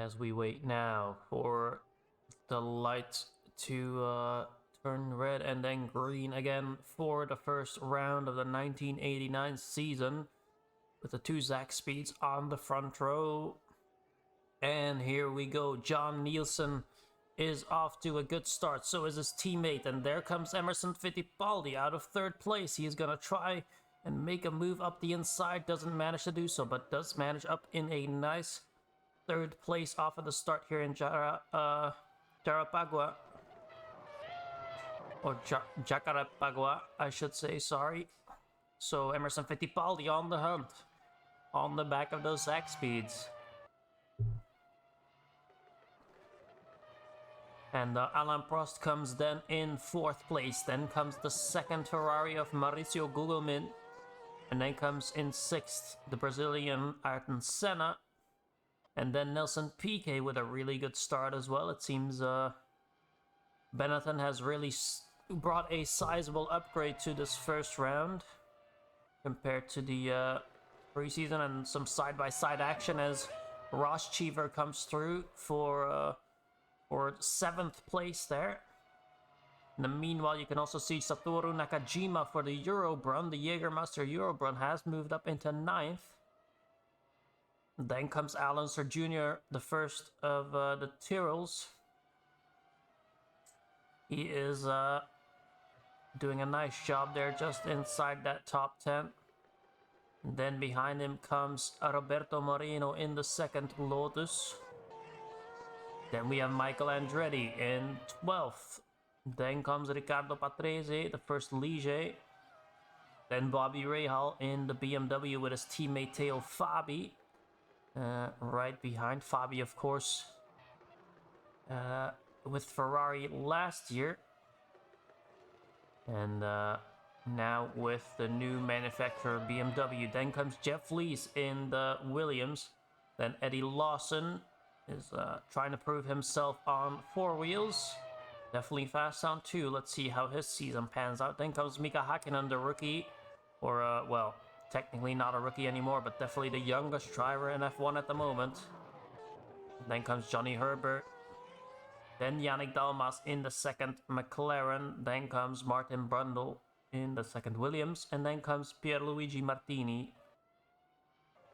as we wait now for the light to turn red and then green again for the first round of the 1989 season, with the two Zach Speeds on the front row. And here we go. John Nielsen is off to a good start. So is his teammate. And there comes Emerson Fittipaldi out of third place. He is going to try and make a move up the inside. Doesn't manage to do so, but does manage up in a nice third place off of the start here in Jacarepaguá. Or Jacarepaguá, I should say, sorry. So Emerson Fittipaldi on the hunt, on the back of those Zach Speeds. And Alain Prost comes then in fourth place. Then comes the second Ferrari of Mauricio Gugelmin. And then comes in sixth the Brazilian Ayrton Senna. And then Nelson Piquet with a really good start as well. It seems Benetton has really brought a sizable upgrade to this first round compared to the preseason, and some side-by-side action as Ross Cheever comes through for 7th place there. In the meanwhile, you can also see Satoru Nakajima for the Eurobrun. The Jägermeister Eurobrun has moved up into 9th. Then comes Alan Sir Jr., the first of the Tyrrells. He is doing a nice job there, just inside that top 10. And then behind him comes Roberto Moreno in the second Lotus. Then we have Michael Andretti in 12th. Then comes Riccardo Patrese, the first Ligier. Then Bobby Rahal in the BMW with his teammate Theo Fabi. Right behind Fabi, of course, with Ferrari last year. And now with the new manufacturer BMW. Then comes Jeff Lees in the Williams. Then Eddie Lawson is trying to prove himself on 4 wheels. Definitely fast on 2. Let's see how his season pans out. Then comes Mika Hakkinen, the rookie. Or, well, technically not a rookie anymore, but definitely the youngest driver in F1 at the moment. Then comes Johnny Herbert. Then Yannick Dalmas in the second McLaren. Then comes Martin Brundle in the second Williams. And then comes Pierluigi Martini.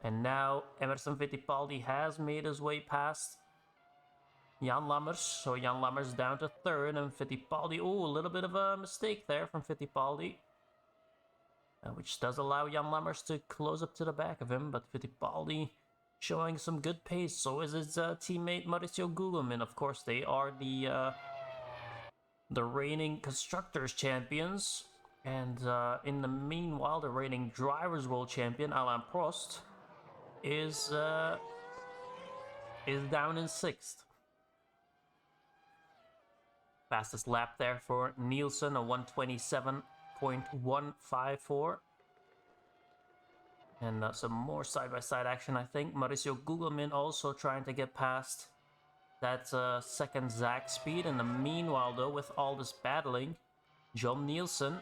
And now Emerson Fittipaldi has made his way past Jan Lammers. So Jan Lammers down to 3rd, and Fittipaldi, oh, a little bit of a mistake there from Fittipaldi. Which does allow Jan Lammers to close up to the back of him, but Fittipaldi showing some good pace. So is his teammate Mauricio Gugelmin. Of course, they are the reigning Constructors Champions. And in the meanwhile, the reigning Drivers World Champion, Alain Prost, is down in 6th. Fastest lap there for Nielsen, a 127.154. And some more side-by-side action, I think. Mauricio Gugelmin also trying to get past that second Zach Speed. In the meanwhile, though, with all this battling, John Nielsen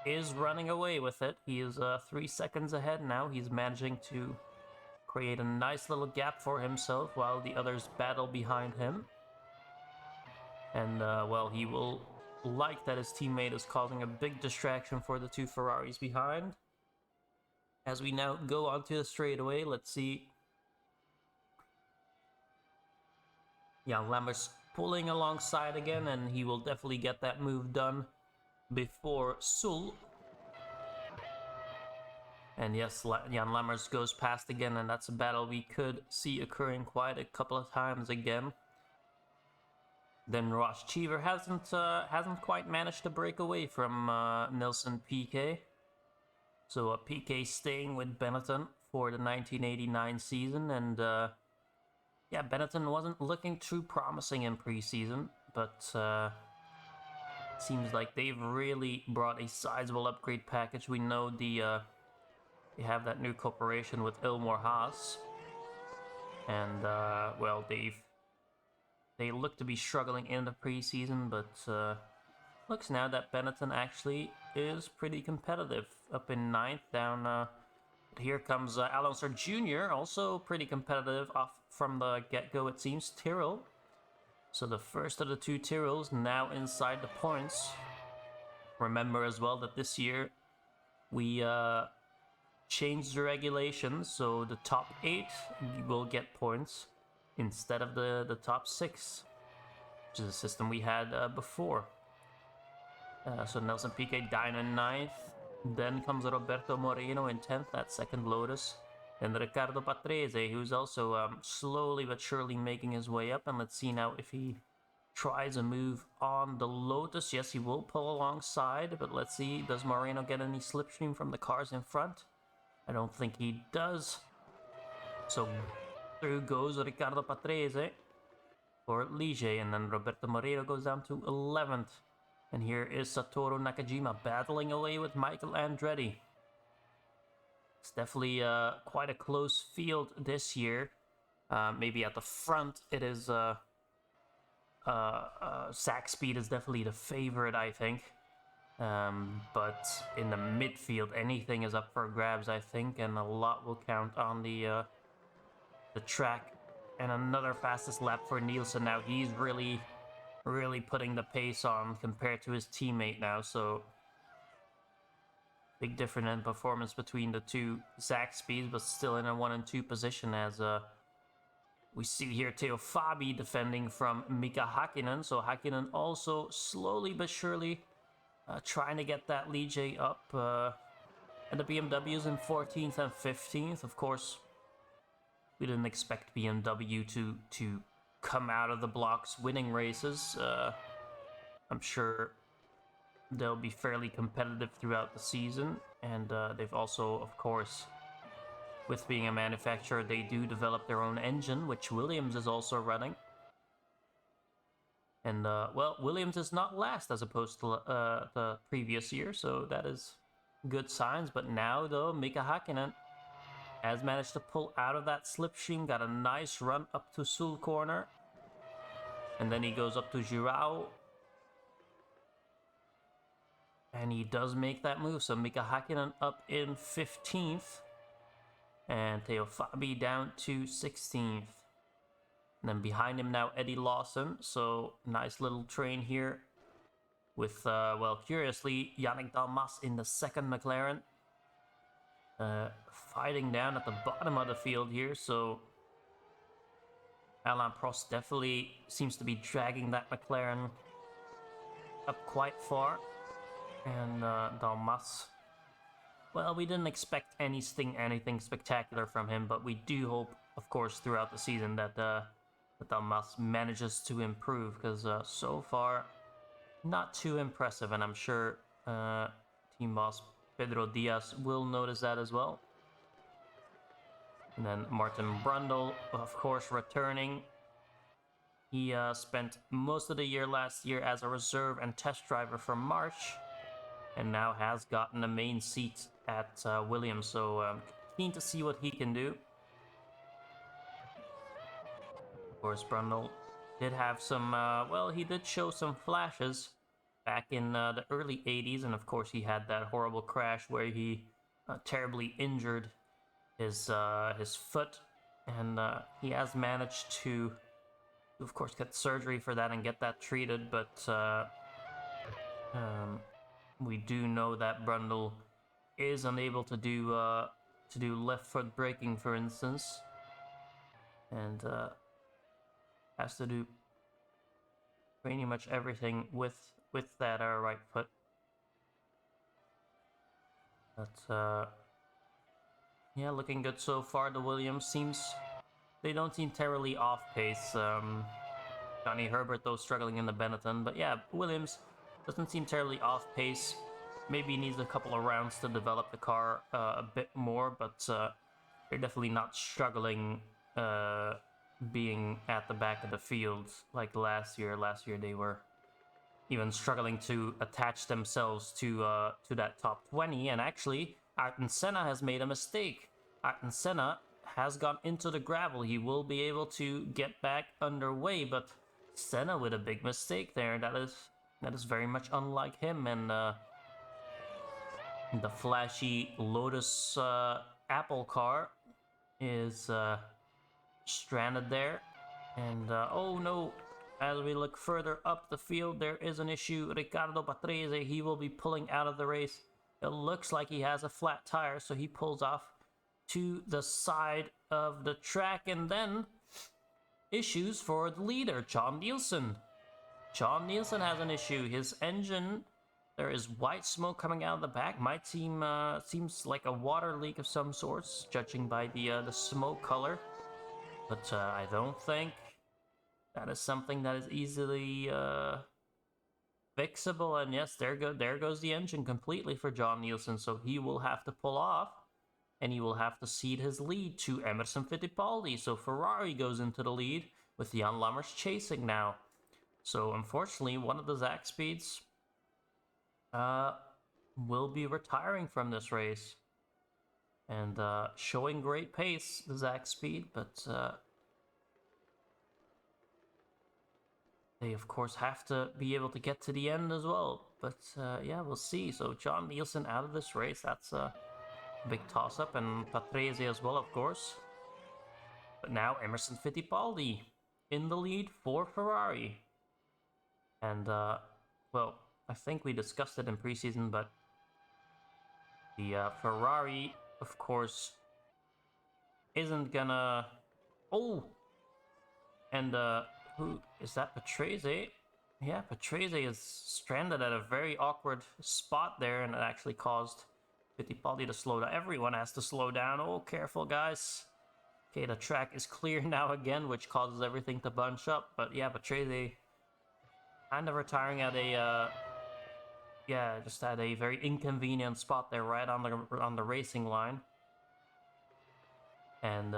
is running away with it. He is 3 seconds ahead now. He's managing to create a nice little gap for himself while the others battle behind him. And, well, he will like that his teammate is causing a big distraction for the 2 Ferraris behind. As we now go onto the straightaway, let's see. Yeah, Lammers pulling alongside again, and he will definitely get that move done before Sul. And yes, Jan Lammers goes past again, and that's a battle we could see occurring quite a couple of times again. Then Ross Cheever hasn't quite managed to break away from Nelson Piquet. So Piquet staying with Benetton for the 1989 season, and yeah, Benetton wasn't looking too promising in preseason, but seems like they've really brought a sizable upgrade package. We know they have that new cooperation with Ilmor Haas, and well, they look to be struggling in the preseason, but looks now that Benetton actually is pretty competitive. Up in 9th, down. Here comes Alonso Jr., also pretty competitive, off from the get-go, it seems. Tyrrell. So the first of the 2 Tyrrells now inside the points. Remember as well that this year we changed the regulations, so the top 8 will get points instead of the top 6, which is a system we had before. So Nelson Piquet down in 9th. Then comes Roberto Moreno in 10th, that second Lotus. Then Riccardo Patrese, who's also slowly but surely making his way up. And let's see now if he tries a move on the Lotus. Yes, he will pull alongside, but let's see, does Moreno get any slipstream from the cars in front? I don't think he does. So through goes Riccardo Patrese for Ligier, and then Roberto Moreno goes down to 11th. And here is Satoru Nakajima battling away with Michael Andretti. It's definitely quite a close field this year. Maybe at the front it is... Sack speed is definitely the favorite, I think. But in the midfield, anything is up for grabs, I think. And a lot will count on the track. And another fastest lap for Nielsen now. He's really putting the pace on compared to his teammate now, so big difference in performance between the 2 Zach speeds, but still in a 1 and 2 position, as we see here Teo Fabi defending from Mika Hakkinen. So Hakkinen also slowly but surely trying to get that Ligier up, and the BMWs in 14th and 15th. Of course, we didn't expect BMW to come out of the blocks winning races. I'm sure they'll be fairly competitive throughout the season, and they've also, of course, with being a manufacturer, they do develop their own engine, which Williams is also running. And well, Williams is not last as opposed to the previous year, so that is good signs. But now though, Mika Hakkinen has managed to pull out of that slipstream, got a nice run up to Sul corner. And then he goes up to Girao. And he does make that move. So Mika Hakkinen up in 15th. And Teo Fabi down to 16th. And then behind him now, Eddie Lawson. So nice little train here. With, well, curiously, Yannick Dalmas in the second McLaren. Fighting down at the bottom of the field here, so Alain Prost definitely seems to be dragging that McLaren up quite far. And Dalmas, well, we didn't expect anything spectacular from him, but we do hope, of course, throughout the season that Dalmas manages to improve, because so far, not too impressive, and I'm sure team boss Pedro Diaz will notice that as well. And then Martin Brundle, of course, returning. He spent most of the year last year as a reserve and test driver for March, and now has gotten a main seat at Williams. So keen to see what he can do. Of course, Brundle did have some, well, he did show some flashes back in the early 80s, and of course he had that horrible crash where he terribly injured his foot, and he has managed to, of course, get surgery for that and get that treated, but we do know that Brundle is unable to do left foot braking, for instance, and has to do pretty much everything with that right foot. But yeah, looking good so far. The Williams they don't seem terribly off pace. Johnny Herbert though struggling in the Benetton, but yeah, Williams doesn't seem terribly off pace. Maybe needs a couple of rounds to develop the car a bit more, but they're definitely not struggling being at the back of the field like last year. Last year they were even struggling to attach themselves to that top 20, and actually Ayrton Senna has made a mistake. Ayrton Senna has gone into the gravel. He will be able to get back underway, but Senna with a big mistake there. That is very much unlike him, and the flashy Lotus Apple car is stranded there. And oh no, as we look further up the field, there is an issue. Ricardo Patrese, he will be pulling out of the race. It looks like he has a flat tire, so he pulls off to the side of the track. And then issues for the leader, John Nielsen. John Nielsen has an issue. His engine, there is white smoke coming out of the back. Might seems like a water leak of some sorts, judging by the smoke color. But I don't think that is something that is easily fixable. And yes, there goes the engine completely for John Nielsen. So he will have to pull off, and he will have to cede his lead to Emerson Fittipaldi. So Ferrari goes into the lead with Jan Lammers chasing now. So unfortunately, one of the Zach Speeds will be retiring from this race. And showing great pace, the Zach Speed, but they of course have to be able to get to the end as well. But yeah, we'll see. So John Nielsen out of this race, that's a big toss-up, and Patrese as well, of course. But now Emerson Fittipaldi in the lead for Ferrari. And well, I think we discussed it in preseason, but the Ferrari, of course, isn't gonna... Oh! And who is that? Patrese? Yeah, Patrese is stranded at a very awkward spot there, and it actually caused Fittipaldi to slow down. Everyone has to slow down. Oh, careful, guys. Okay, the track is clear now again, which causes everything to bunch up. But yeah, Patrese kind of retiring at a... yeah, just at a very inconvenient spot there, right on the racing line. And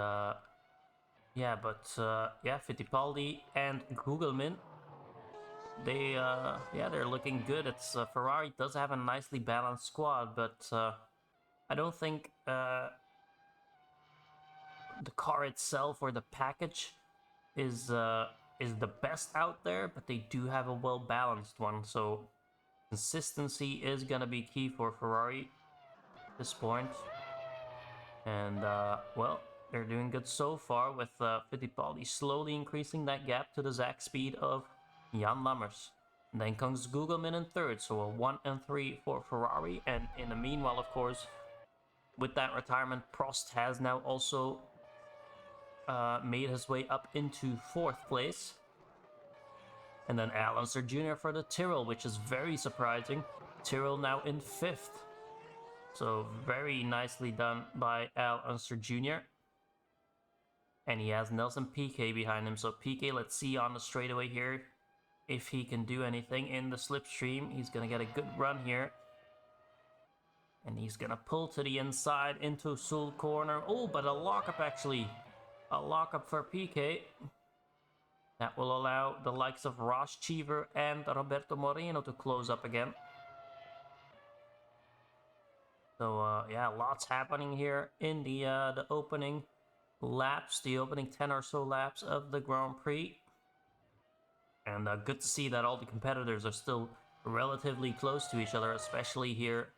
yeah, but yeah, Fittipaldi and Gugelmin, they're looking good. It's Ferrari does have a nicely balanced squad, but I don't think the car itself or the package is the best out there, but they do have a well balanced one. So consistency is gonna be key for Ferrari at this point. And well, they're doing good so far, with Fittipaldi slowly increasing that gap to the Zach Speed of Jan Lammers. And then comes Gugelmin in third, so a 1 and 3 for Ferrari. And in the meanwhile, of course, with that retirement, Prost has now also made his way up into 4th place. And then Al Unser Jr. for the Tyrrell, which is very surprising. Tyrrell now in 5th. So very nicely done by Al Unser Jr. And he has Nelson Piquet behind him. So Piquet, let's see on the straightaway here if he can do anything in the slipstream. He's going to get a good run here. And he's going to pull to the inside into Sul corner. Oh, but a lockup actually. A lockup for Piquet. That will allow the likes of Ross Cheever and Roberto Moreno to close up again. So yeah, lots happening here in the opening laps, the opening 10 or so laps of the Grand Prix. And good to see that all the competitors are still relatively close to each other, especially here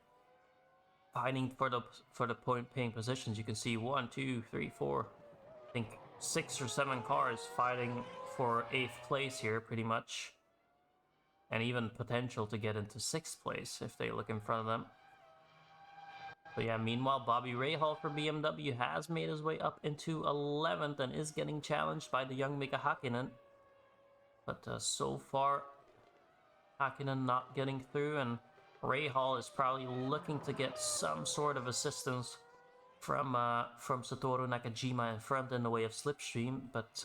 fighting for the point paying positions. You can see 1, 2, 3, 4, I think 6 or 7 cars fighting for 8th place here, pretty much. And even potential to get into 6th place if they look in front of them. So yeah, meanwhile, Bobby Rahal for BMW has made his way up into 11th and is getting challenged by the young Mika Hakkinen. But so far, Hakkinen not getting through, and Rahal is probably looking to get some sort of assistance from Satoru Nakajima in front in the way of slipstream, but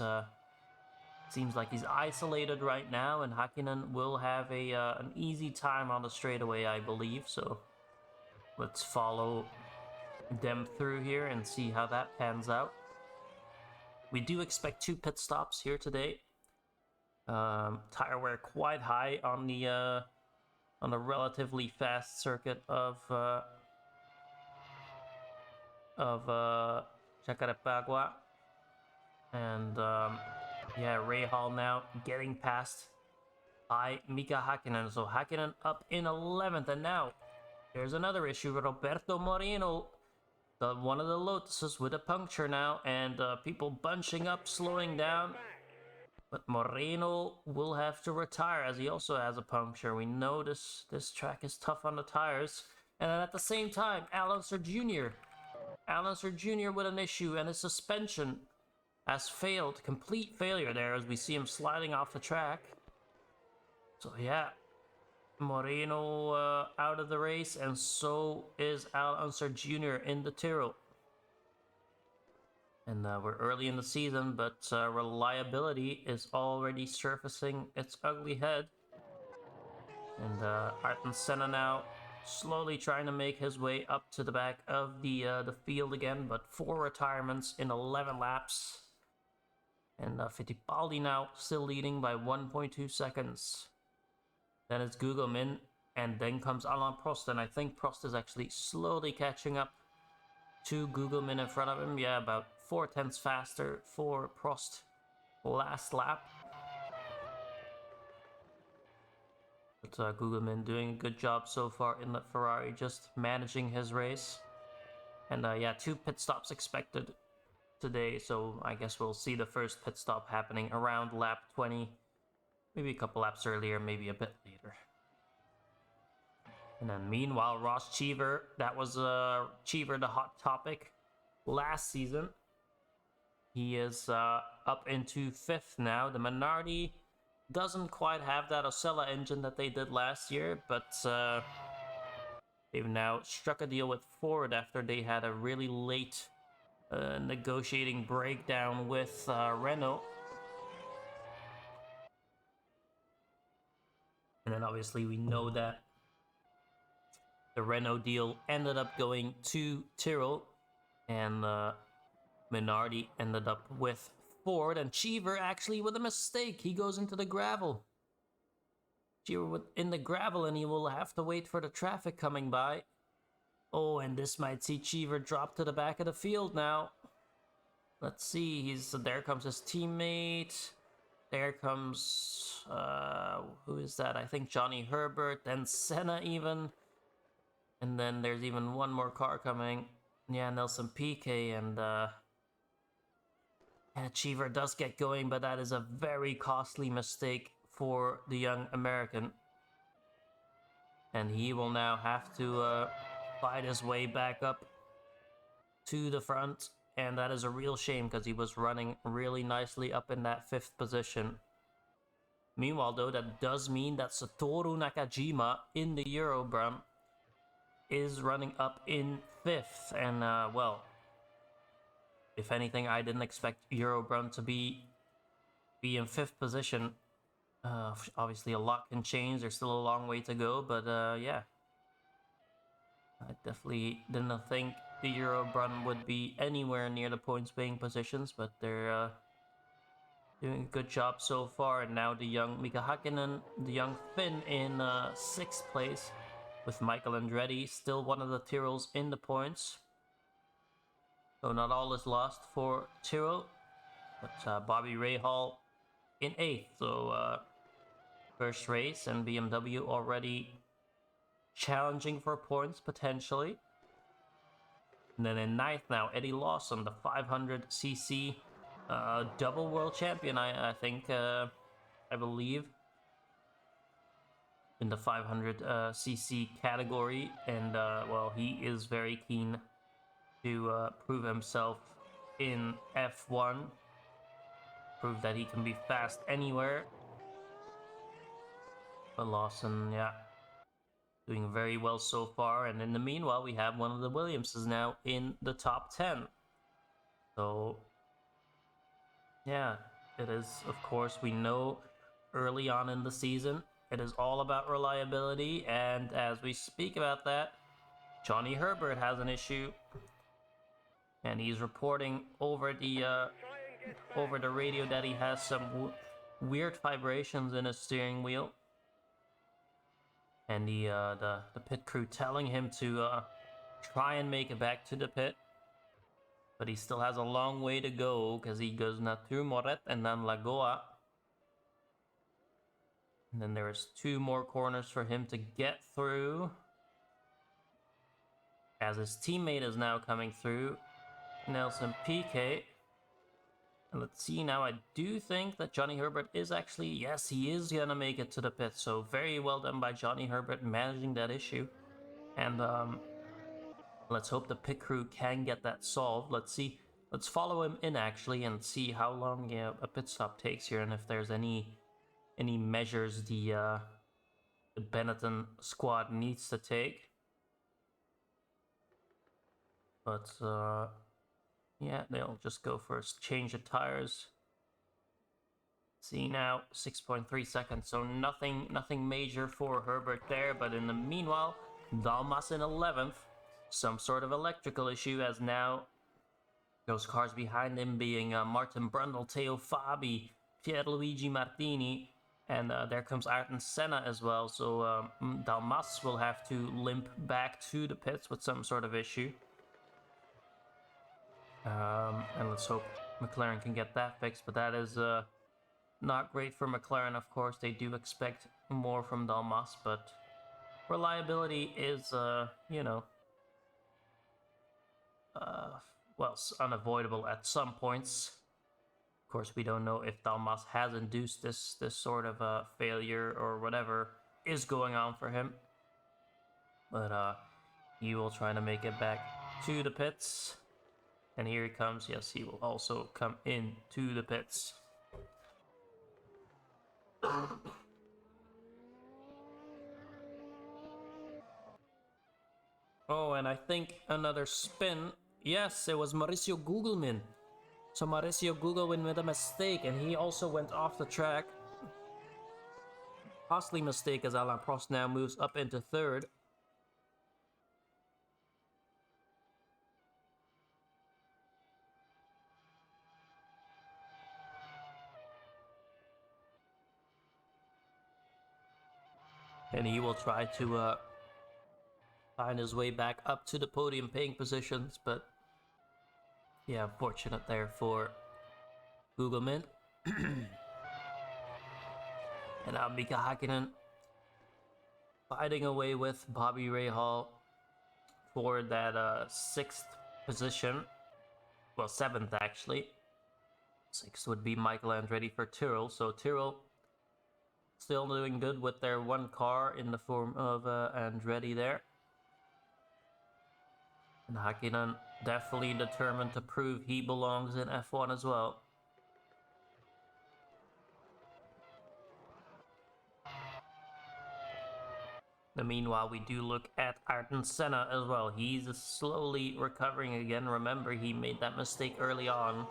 seems like he's isolated right now, and Hakkinen will have an easy time on the straightaway, I believe. So let's follow them through here and see how that pans out. We do expect 2 pit stops here today. Tire wear quite high on the relatively fast circuit of Jacarepaguá. And yeah, Rahal now getting passed by Mika Hakkinen. So Hakkinen up in 11th, and now there's another issue. Roberto Moreno one of the Lotuses with a puncture now, and people bunching up, slowing down. But Moreno will have to retire as he also has a puncture. We know this track is tough on the tires. And then at the same time, Alonso Jr. With an issue, and his suspension has failed. Complete failure there as we see him sliding off the track. So yeah, Moreno out of the race, and so is Alonso Jr. in the Tyrrell. And we're early in the season, but reliability is already surfacing its ugly head. And Ayrton Senna now slowly trying to make his way up to the back of the field again, but 4 retirements in 11 laps. And Fittipaldi now still leading by 1.2 seconds. Then it's Gugelmin, and then comes Alain Prost, and I think Prost is actually slowly catching up to Gugelmin in front of him. Yeah, about 4/10 faster for Prost last lap. But Gugelmin doing a good job so far in the Ferrari, just managing his race. And yeah, 2 pit stops expected today, so I guess we'll see the first pit stop happening around lap 20. Maybe a couple laps earlier, maybe a bit later. And then meanwhile, Ross Cheever, that was Cheever the hot topic last season. He is up into 5th now. The Minardi doesn't quite have that Osella engine that they did last year, but they've now struck a deal with Ford after they had a really late negotiating breakdown with Renault. And then obviously we know that the Renault deal ended up going to Tyrrell, and Minardi ended up with Ford, and Cheever actually with a mistake. He goes into the gravel. Cheever in the gravel, and he will have to wait for the traffic coming by. Oh, and this might see Cheever drop to the back of the field now. Let's see, there comes his teammate. There comes, who is that? I think Johnny Herbert, then Senna even. And then there's even one more car coming. Yeah, Nelson Piquet, and Cheever does get going, but that is a very costly mistake for the young American. And he will now have to fight his way back up to the front. And that is a real shame, because he was running really nicely up in that 5th position. Meanwhile, though, that does mean that Satoru Nakajima in the Eurobrum is running up in 5th. And, well, if anything, I didn't expect Eurobrum to be in 5th position. Obviously, a lot can change. There's still a long way to go, but yeah. I definitely didn't think the Eurobrum would be anywhere near the points-paying positions, but they're doing a good job so far. And now the young Mika Hakkinen, the young Finn, in 6th place, with Michael Andretti still one of the Tyrrells in the points. So not all is lost for Tyrrell, but Bobby Rahal in 8th. So first race, and BMW already challenging for points potentially. And then in 9th now, Eddie Lawson, the 500cc double world champion, I think, I believe, in the 500cc category. And, well, he is very keen to prove himself in F1, prove that he can be fast anywhere. But Lawson, yeah, doing very well so far. And in the meanwhile, we have one of the Williamses now in the top 10. So, yeah, it is, of course, we know early on in the season, it is all about reliability. And as we speak about that, Johnny Herbert has an issue. And he's reporting over the radio that he has some weird vibrations in his steering wheel. And the pit crew telling him to try and make it back to the pit. But he still has a long way to go, because he goes now through Moret and then Lagoa. And then there's 2 more corners for him to get through. as his teammate is now coming through, Nelson Piquet. And let's see now, I do think that Johnny Herbert is actually, yes, he is gonna make it to the pit. So very well done by Johnny Herbert managing that issue. And let's hope the pit crew can get that solved. Let's see, let's follow him in actually and see how long a pit stop takes here, and if there's any measures the Benetton squad needs to take. But yeah, they'll just go first, change the tires. See now, 6.3 seconds, so nothing major for Herbert there. But in the meanwhile, Dalmas in 11th, some sort of electrical issue, as now those cars behind him being Martin Brundle, Teo Fabi, Pierluigi Martini, and there comes Ayrton Senna as well. So Dalmas will have to limp back to the pits with some sort of issue. And let's hope McLaren can get that fixed, but that is not great for McLaren. Of course, they do expect more from Dalmas, but reliability is, you know, well, unavoidable at some points. Of course, we don't know if Dalmas has induced this sort of failure or whatever is going on for him, but he will try to make it back to the pits. And here he comes. Yes, he will also come in to the pits. Oh, and I think another spin. Yes, it was Mauricio Gugelmin. So Mauricio Gugelmin made a mistake, and he also went off the track. Costly mistake, as Alain Prost now moves up into third. And he will try to find his way back up to the podium paying positions, but yeah, fortunate there for Gugelmin. And now Mika Hakkinen fighting away with Bobby Rahal for that 6th position. Well, 7th actually. 6th would be Michael Andretti for Tyrrell. So Tyrrell still doing good with their one car in the form of Andretti there. And Hakkinen definitely determined to prove he belongs in F1 as well. Meanwhile, we do look at Ayrton Senna as well. He's slowly recovering again. Remember, he made that mistake early on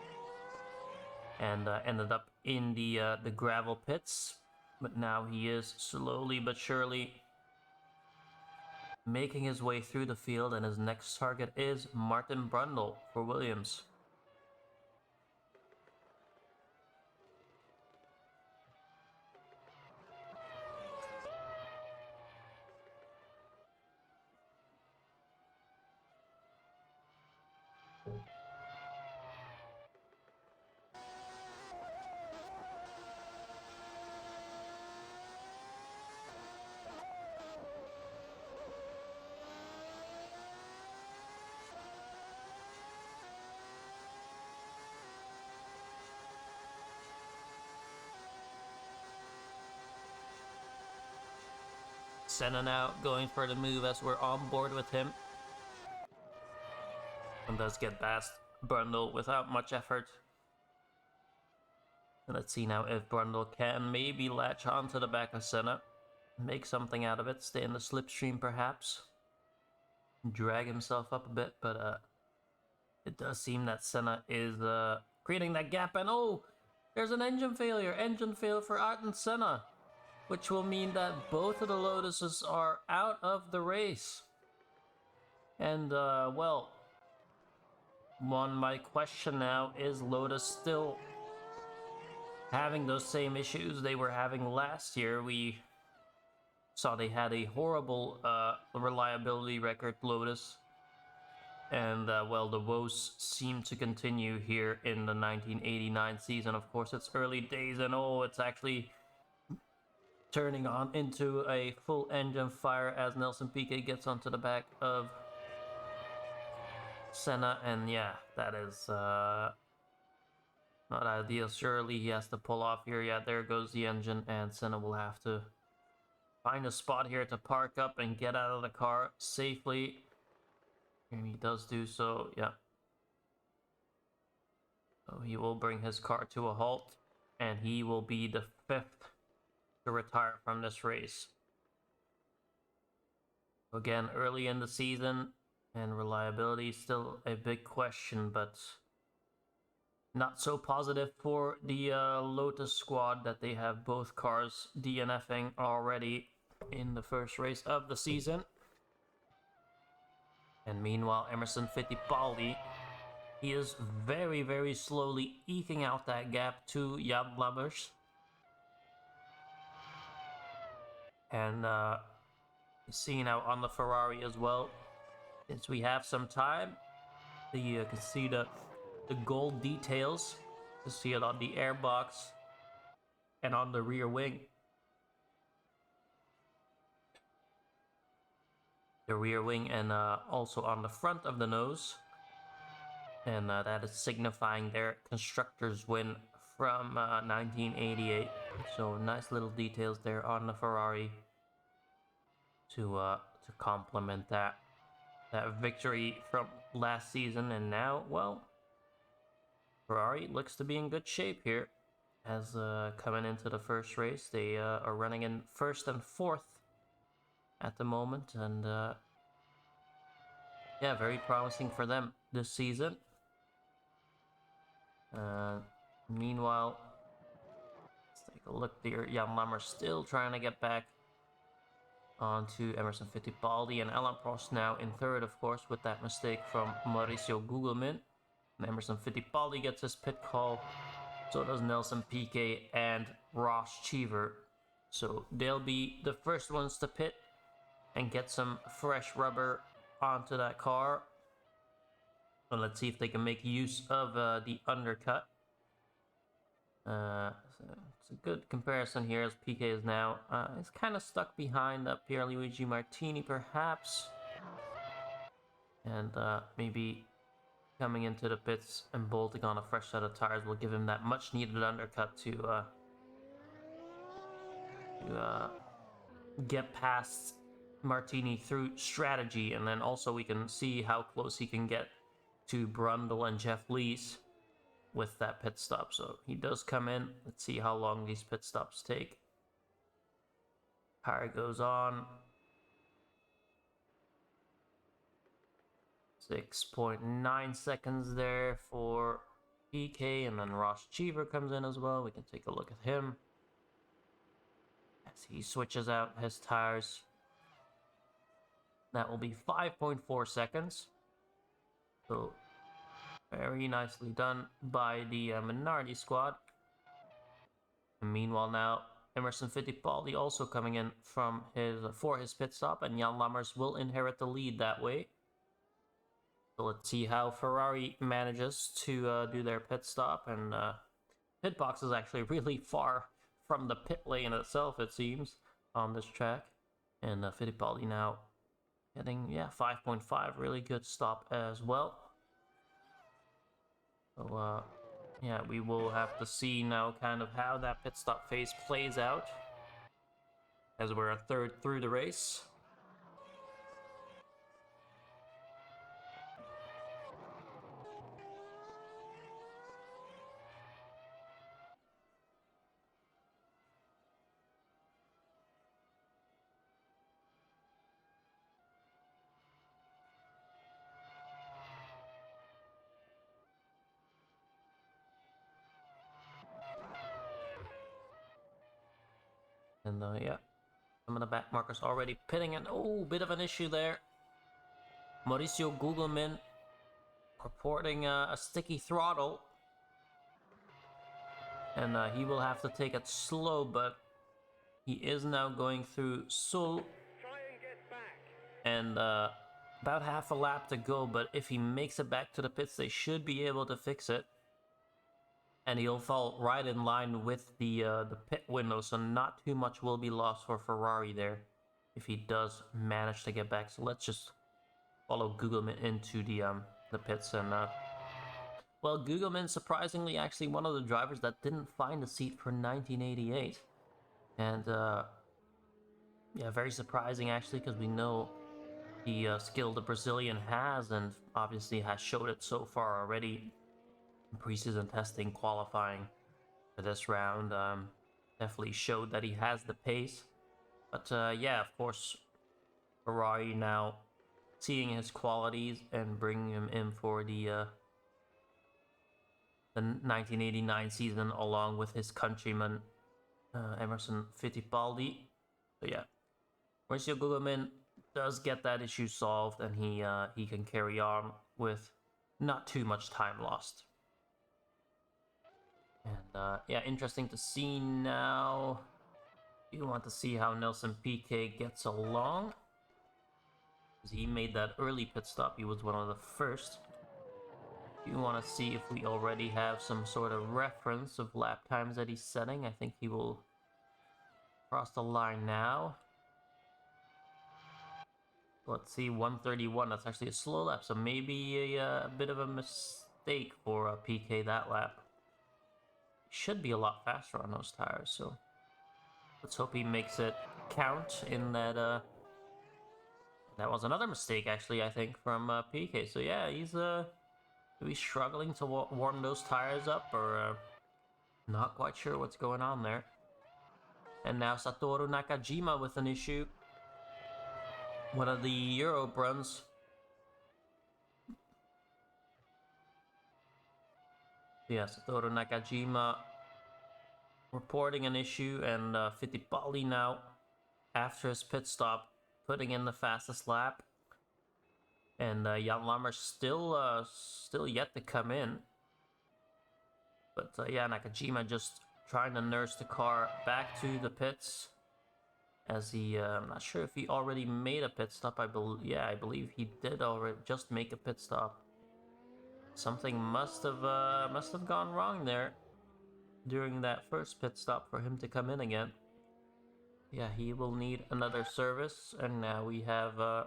and ended up in the gravel pits. But now he is slowly but surely making his way through the field, and his next target is Martin Brundle for Williams. Senna now going for the move as we're on board with him. And does get past Brundle without much effort. And let's see now if Brundle can maybe latch onto the back of Senna. Make something out of it, stay in the slipstream perhaps. Drag himself up a bit, but it does seem that Senna is creating that gap. And oh, there's an engine failure. Engine failure for Ayrton Senna, which will mean that both of the Lotuses are out of the race. And, well, my question now, is Lotus still having those same issues they were having last year? We saw they had a horrible reliability record, Lotus. And, well, the woes seem to continue here in the 1989 season. Of course, it's early days, and oh, it's actually turning on into a full engine fire as Nelson Piquet gets onto the back of Senna, and yeah, that is not ideal. Surely he has to pull off here. Yeah, there goes the engine, and Senna will have to find a spot here to park up and get out of the car safely. And he does do so, yeah. So he will bring his car to a halt, and he will be the 5th to retire from this race. Again, early in the season, and reliability is still a big question, but not so positive for the Lotus squad that they have both cars DNFing already in the first race of the season. And meanwhile, Emerson Fittipaldi, he is very, very slowly eking out that gap to Jan Lammers. And you see now on the Ferrari as well, since we have some time, you can see the gold details. You see it on the airbox and on the rear wing. The rear wing and also on the front of the nose. And that is signifying their constructors win from 1988. So nice little details there on the Ferrari to complement that victory from last season. And now, well, Ferrari looks to be in good shape here as coming into the first race. They are running in 1st and 4th at the moment, and yeah, very promising for them this season. Meanwhile, let's take a look there. Jan Lammers still trying to get back onto Emerson Fittipaldi, and Alain Prost now in 3rd, of course, with that mistake from Mauricio Gugelmin. And Emerson Fittipaldi gets his pit call, so does Nelson Piquet and Ross Cheever. So they'll be the first ones to pit and get some fresh rubber onto that car. So let's see if they can make use of the undercut. So it's a good comparison here as Piquet is now is kind of stuck behind Pierluigi Martini perhaps. And maybe coming into the pits and bolting on a fresh set of tires will give him that much needed undercut to get past Martini through strategy. And then also we can see how close he can get to Brundle and Jeff Lees with that pit stop. So he does come in. Let's see how long these pit stops take. Tire goes on. 6.9 seconds there for PK, and then Ross Cheever comes in as well. We can take a look at him as he switches out his tires. That will be 5.4 seconds. So very nicely done by the Minardi squad. And meanwhile now, Emerson Fittipaldi also coming in for his pit stop, and Jan Lammers will inherit the lead that way. So let's see how Ferrari manages to do their pit stop. And pit box is actually really far from the pit lane itself, it seems, on this track. And Fittipaldi now getting 5.5, really good stop as well. So yeah, we will have to see now kind of how that pit stop phase plays out as we're a third through the race. And yeah, some of the back markers already pitting, and oh, bit of an issue there. Mauricio Gugelmin reporting a sticky throttle, and he will have to take it slow, but he is now going through Sul, and about half a lap to go. But if he makes it back to the pits, they should be able to fix it. And he'll fall right in line with the pit window, so not too much will be lost for Ferrari there if he does manage to get back. So let's just follow Gugelmin into the the pits. And well, Gugelmin surprisingly actually one of the drivers that didn't find a seat for 1988, and yeah, very surprising actually, because we know the skill the Brazilian has, and obviously has showed it so far already in preseason testing, qualifying for this round. Definitely showed that he has the pace. But yeah, of course, Ferrari now seeing his qualities and bringing him in for the 1989 season along with his countryman Emerson Fittipaldi. So yeah, Mauricio Gugelmin does get that issue solved, and he can carry on with not too much time lost. And yeah, interesting to see now. You want to see how Nelson Piquet gets along, because he made that early pit stop. He was one of the first. You want to see if we already have some sort of reference of lap times that he's setting. I think he will cross the line now. Let's see, 131. That's actually a slow lap, so maybe a bit of a mistake for PK that lap. Should be a lot faster on those tires, so let's hope he makes it count in that. That was another mistake, actually, I think, from PK. So yeah, he's struggling to warm those tires up, or not quite sure what's going on there. And now Satoru Nakajima with an issue. One of the Euro Bruns. Yeah, Satoru Nakajima reporting an issue, and Fittipaldi now, after his pit stop, putting in the fastest lap. And Jan Lammers still yet to come in. But yeah, Nakajima just trying to nurse the car back to the pits. As he, I'm not sure if he already made a pit stop. I believe he did already just make a pit stop. Something must have gone wrong there during that first pit stop for him to come in again. Yeah, he will need another service, and now we have the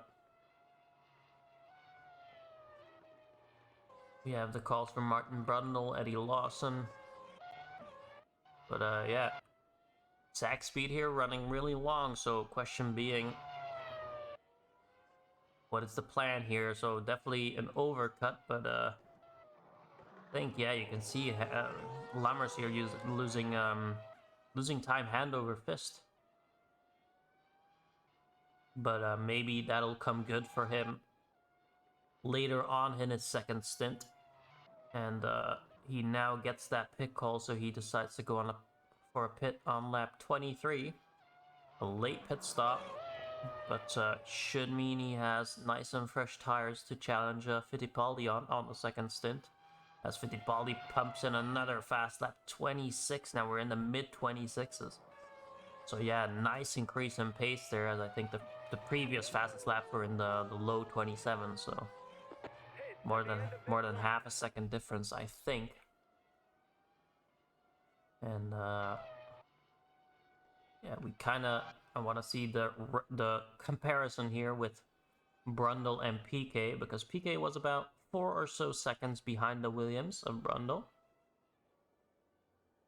calls from Martin Brundle, Eddie Lawson. But yeah, Zach speed here running really long, so question being, what is the plan here? So definitely an overcut, but I think, yeah, you can see Lammers here losing time hand over fist. But maybe that'll come good for him later on in his second stint. And he now gets that pit call, so he decides to go for a pit on lap 23. A late pit stop, but should mean he has nice and fresh tires to challenge Fittipaldi on the second stint. As Fittipaldi pumps in another fast lap, 26. Now we're in the mid-26s. So yeah, nice increase in pace there, as I think the previous fastest lap were in the low 27s, so more than half a second difference, I think. And yeah, I want to see the comparison here with Brundle and PK, because PK was about 4 or so seconds behind the Williams of Brundle.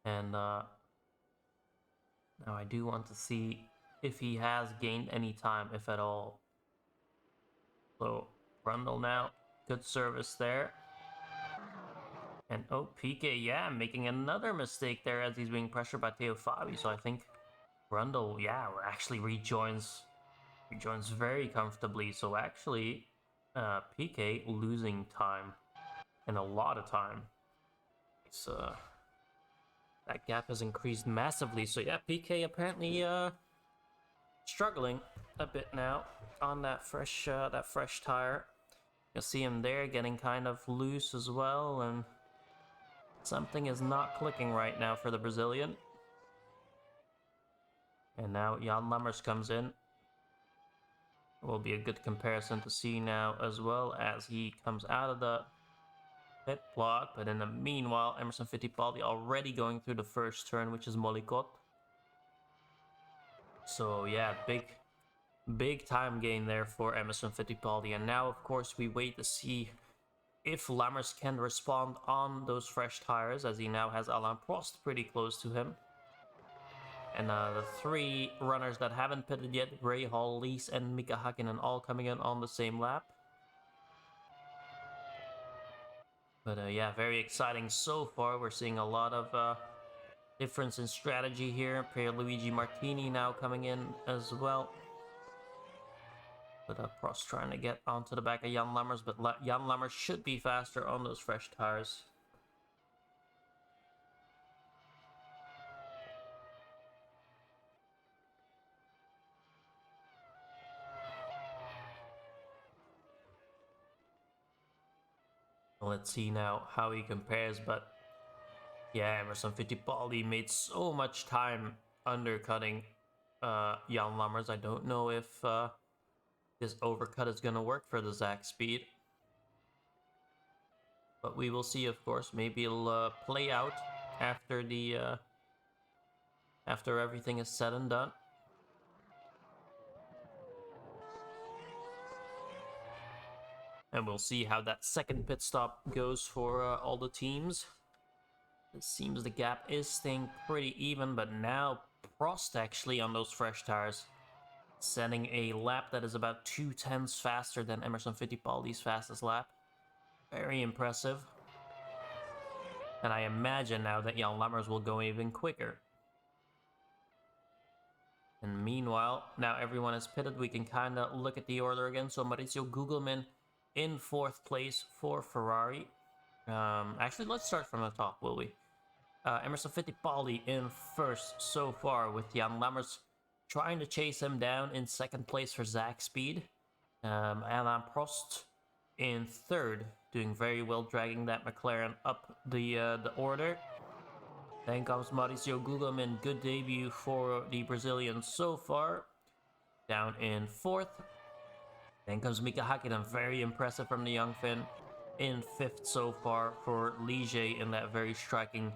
And now I do want to see if he has gained any time, if at all. So Brundle now, good service there. And oh, PK, yeah, making another mistake there as he's being pressured by Teo Fabi. So I think Brundle, yeah, actually rejoins very comfortably. So actually, PK losing time, and a lot of time. It's that gap has increased massively. So yeah, PK apparently struggling a bit now on that fresh tire. You'll see him there getting kind of loose as well, and something is not clicking right now for the Brazilian. And now Jan Lammers comes in. Will be a good comparison to see now, as well as he comes out of the pit block. But in the meanwhile, Emerson Fittipaldi already going through the first turn, which is Molicot. So yeah, big time gain there for Emerson Fittipaldi. And now, of course, we wait to see if Lammers can respond on those fresh tires, as he now has Alain Prost pretty close to him. And the three runners that haven't pitted yet, Rahal, Lees, and Mika Hakkinen, all coming in on the same lap. But yeah, very exciting so far. We're seeing a lot of difference in strategy here. Pierluigi Martini now coming in as well. But Prost trying to get onto the back of Jan Lammers, but Jan Lammers should be faster on those fresh tires. Let's see now how he compares, but yeah, Emerson Fittipaldi made so much time undercutting Jan Lammers. I don't know if this overcut is going to work for the Zach speed. But we will see, of course. Maybe it'll play out after the after everything is said and done. And we'll see how that second pit stop goes for all the teams. It seems the gap is staying pretty even, but now Prost actually on those fresh tires, setting a lap that is about 0.2 faster than Emerson Fittipaldi's fastest lap. Very impressive. And I imagine now that Jan Lammers will go even quicker. And meanwhile, now everyone is pitted. We can kind of look at the order again. So Maurizio Gugelmin in 4th place for Ferrari. Actually, let's start from the top, will we? Emerson Fittipaldi in 1st so far, with Jan Lammers trying to chase him down in 2nd place for Zach Speed. Alain Prost in 3rd, doing very well, dragging that McLaren up the order. Then comes Mauricio Gugelmin, good debut for the Brazilian so far, down in 4th. Then comes Mika Hakkinen, very impressive from the young Finn, in 5th so far for Ligier in that very striking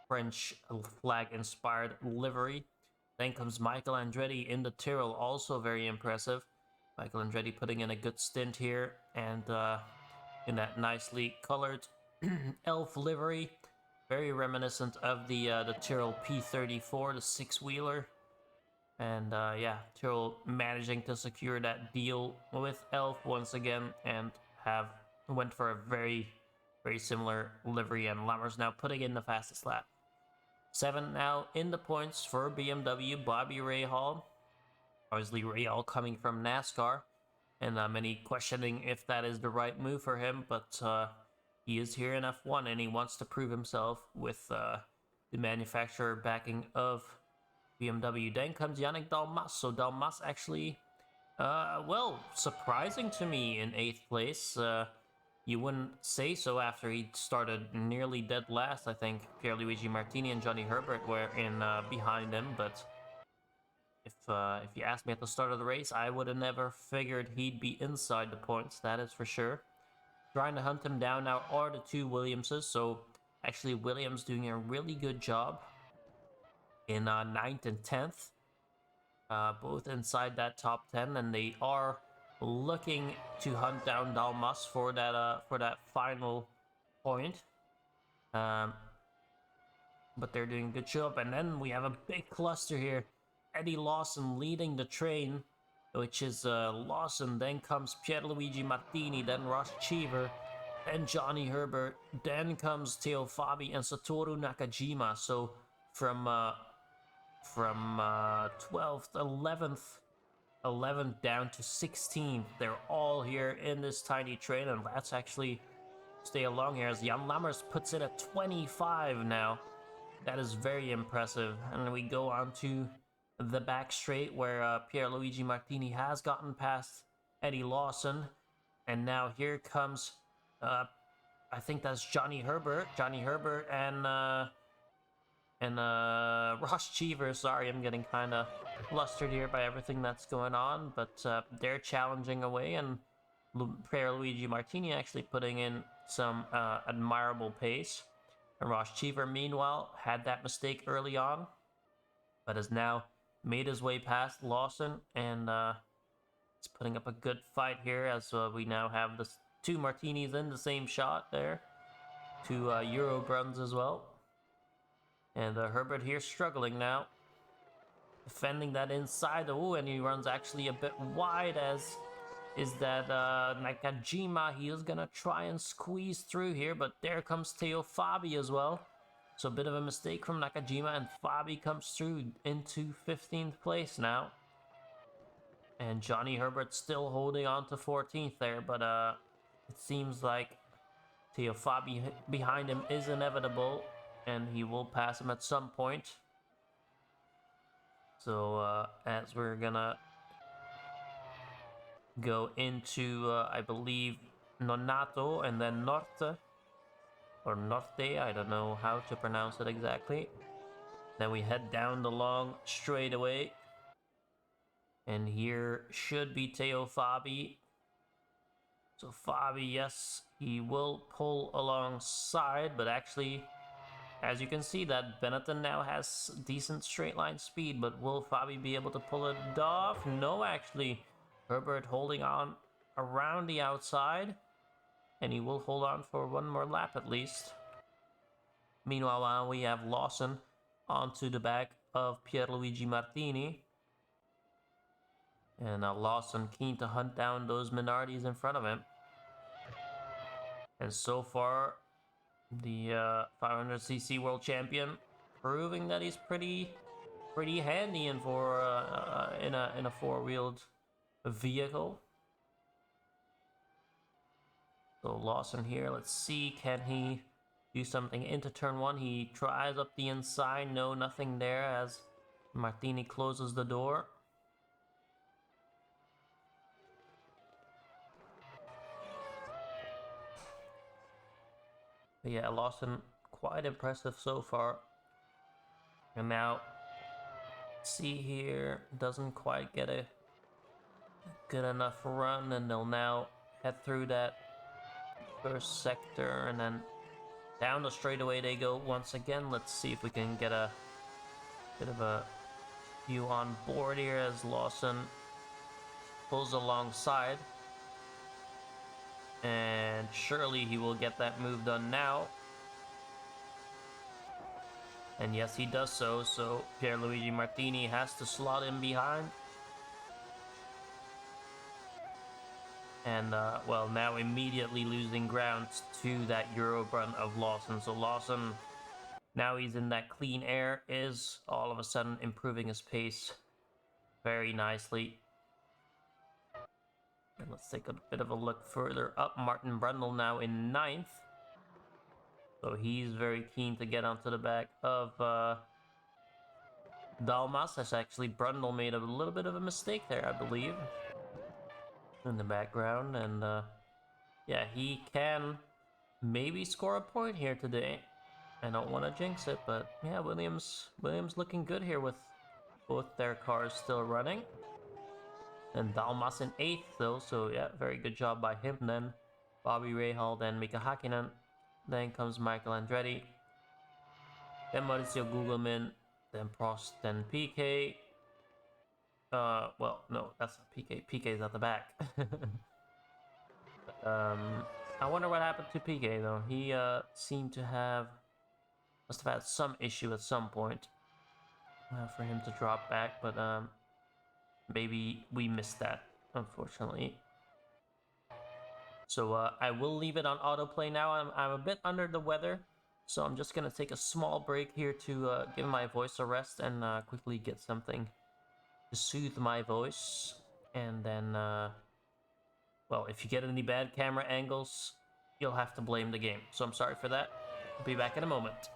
French flag-inspired livery. Then comes Michael Andretti in the Tyrrell, also very impressive. Michael Andretti putting in a good stint here, and in that nicely colored elf livery, very reminiscent of the Tyrrell P34, the 6-wheeler. And yeah, Tyrrell managing to secure that deal with elf once again, and went for a very, very similar livery, and Lammers now putting in the fastest lap. 7 now in the points for BMW, Bobby Rahal. Obviously Rahal coming from NASCAR, and many questioning if that is the right move for him, but he is here in F1 and he wants to prove himself with the manufacturer backing of BMW. Then comes Yannick Dalmas. So Dalmas actually, well, surprising to me in 8th place. You wouldn't say so after he started nearly dead last. I think Pierluigi Martini and Johnny Herbert were in behind him, but if you asked me at the start of the race, I would have never figured he'd be inside the points, that is for sure. Trying to hunt him down now are the 2 Williamses, so actually Williams doing a really good job in 9th and 10th, both inside that top 10, and they are looking to hunt down Dalmas for that final point. But they're doing a good job. And then we have a big cluster here. Eddie Lawson leading the train, which is Lawson. Then comes Pierluigi Martini, then Ross Cheever, then Johnny Herbert, then comes Teo Fabi and Satoru Nakajima. So from 12th, 11th down to 16th, they're all here in this tiny train, and let's actually stay along here as Jan Lammers puts it at 25 now. That is very impressive. And then we go on to the back straight where Pierluigi Martini has gotten past Eddie Lawson, and now here comes I think that's Johnny Herbert and Ross Cheever. Sorry, I'm getting kind of flustered here by everything that's going on, but they're challenging away, and Pierluigi Martini actually putting in some admirable pace. And Ross Cheever, meanwhile, had that mistake early on, but has now made his way past Lawson, and is putting up a good fight here as we now have two martinis in the same shot there. Two Euro Bruns as well. And Herbert here struggling now. Defending that inside. Oh, and he runs actually a bit wide as is that Nakajima. He is gonna try and squeeze through here, but there comes Teo Fabi as well. So a bit of a mistake from Nakajima, and Fabi comes through into 15th place now. And Johnny Herbert still holding on to 14th there, but it seems like Teo Fabi behind him is inevitable, and he will pass him at some point. So as we're gonna go into, I believe, Nonato and then Norte, or Norte, I don't know how to pronounce it exactly. Then we head down the long straightaway. And here should be Teo Fabi. So Fabi, yes, he will pull alongside, but actually, as you can see, that Benetton now has decent straight line speed, but will Fabi be able to pull it off? No, actually. Herbert holding on around the outside, and he will hold on for one more lap at least. Meanwhile, we have Lawson onto the back of Pierluigi Martini. And Lawson keen to hunt down those Minardis in front of him. And so far, the 500cc world champion proving that he's pretty handy in for in a four-wheeled vehicle. So Lawson here, let's see, can he do something into turn one? He tries up the inside, no, nothing there as Martini closes the door. But yeah, Lawson quite impressive so far. And now, see here, doesn't quite get a good enough run, and they'll now head through that first sector, and then down the straightaway they go once again. Let's see if we can get a bit of a view on board here as Lawson pulls alongside. And surely he will get that move done now. And yes, he does so. So Pierluigi Martini has to slot in behind. And, well, now immediately losing ground to that Euro Brun of Lawson. So Lawson, now he's in that clean air, is all of a sudden improving his pace very nicely. And let's take a bit of a look further up. Martin Brundle now in 9th. So he's very keen to get onto the back of Dalmas. That's actually Brundle made a little bit of a mistake there, I believe, in the background. And yeah, he can maybe score a point here today. I don't want to jinx it, but yeah, Williams looking good here with both their cars still running. And Dalmas in 8th though, so yeah, very good job by him. Then Bobby Rahal, then Mika Hakkinen, then comes Michael Andretti, then Mauricio Gugelmin, then Prost, then PK. Well, no, that's not PK. PK's at the back. I wonder what happened to PK though. He seemed to must have had some issue at some point for him to drop back, but maybe we missed that, unfortunately. So I will leave it on autoplay now. I'm a bit under the weather, so I'm just gonna take a small break here to give my voice a rest and quickly get something to soothe my voice. And then, well, if you get any bad camera angles, you'll have to blame the game. So I'm sorry for that. I'll be back in a moment.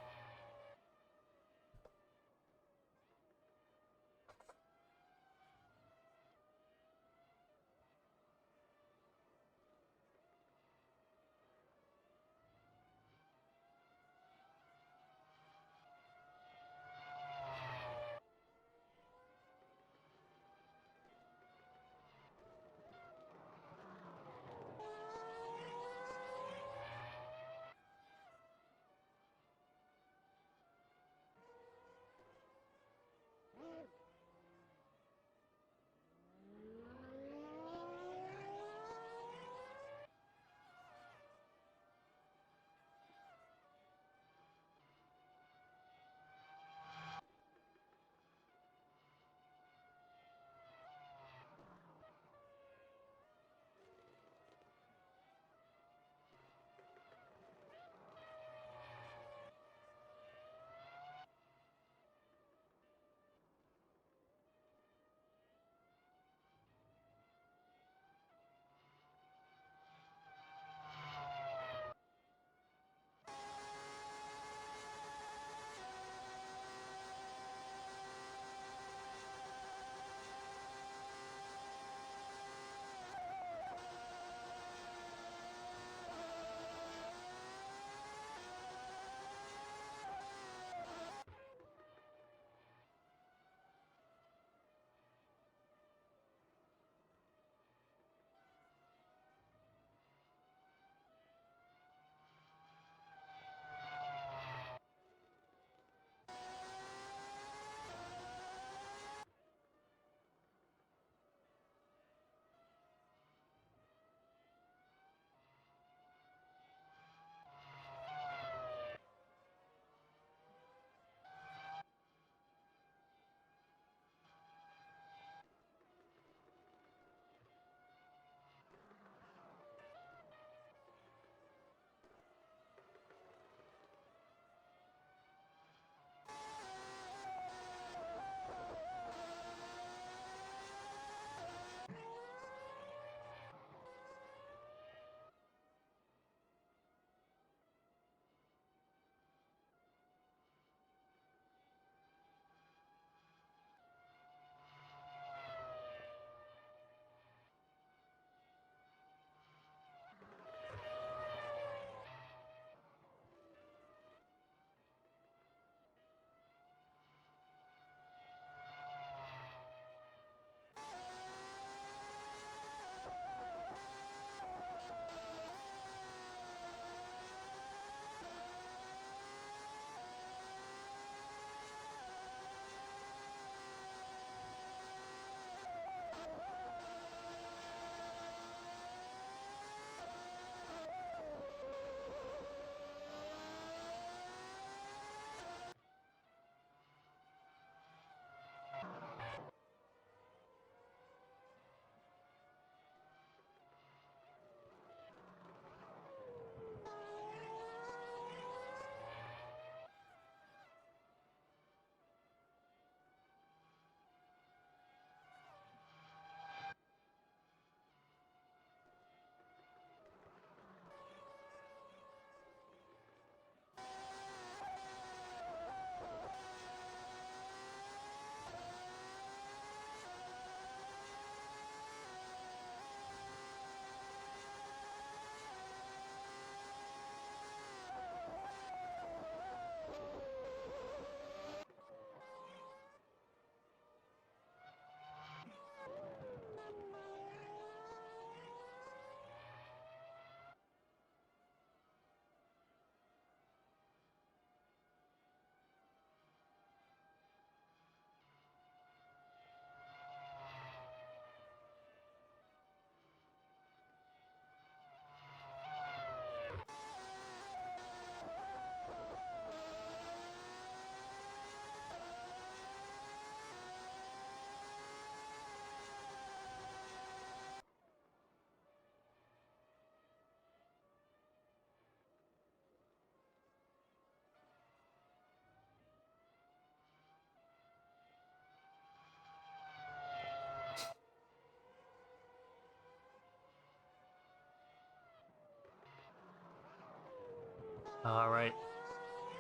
Alright,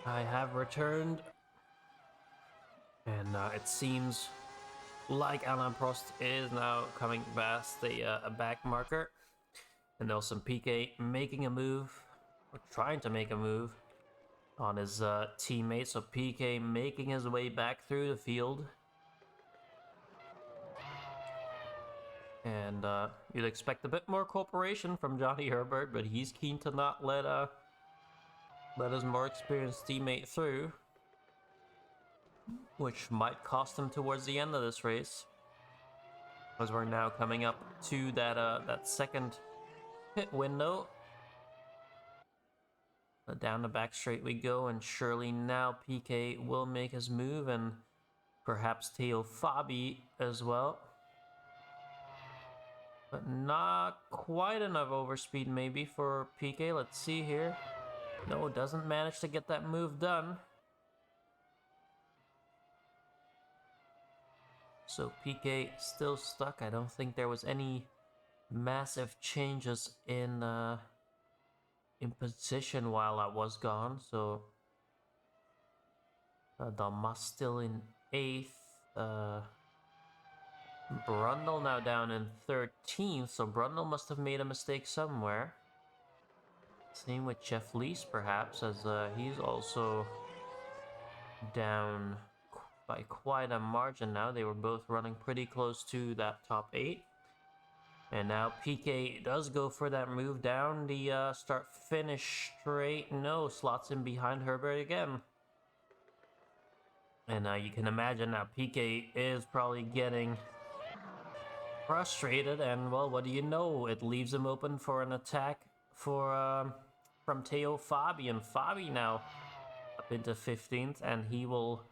I have returned, and it seems like Alain Prost is now coming past the back marker. And Nelson Piquet making a move, or trying to make a move, on his teammate. So Piquet making his way back through the field. And you'd expect a bit more cooperation from Johnny Herbert, but he's keen to not let his more experienced teammate through, which might cost him towards the end of this race, as we're now coming up to that second pit window. Down the back straight we go, and surely now Piquet will make his move, and perhaps Theo Fabi as well. But not quite enough overspeed maybe for Piquet. Let's see here. No, doesn't manage to get that move done. So Piquet still stuck. I don't think there was any massive changes in position while I was gone. So Dalmas still in 8th. Brundle now down in 13th, so Brundle must have made a mistake somewhere. Same with Jeff Lees, perhaps, as he's also down by quite a margin now. They were both running pretty close to that top 8. And now Piquet does go for that move down the start-finish straight. No, slots in behind Herbert again. And you can imagine now Piquet is probably getting frustrated, and well, what do you know? It leaves him open for an attack from Theo Fabi, and Fabi now up into 15th, and he will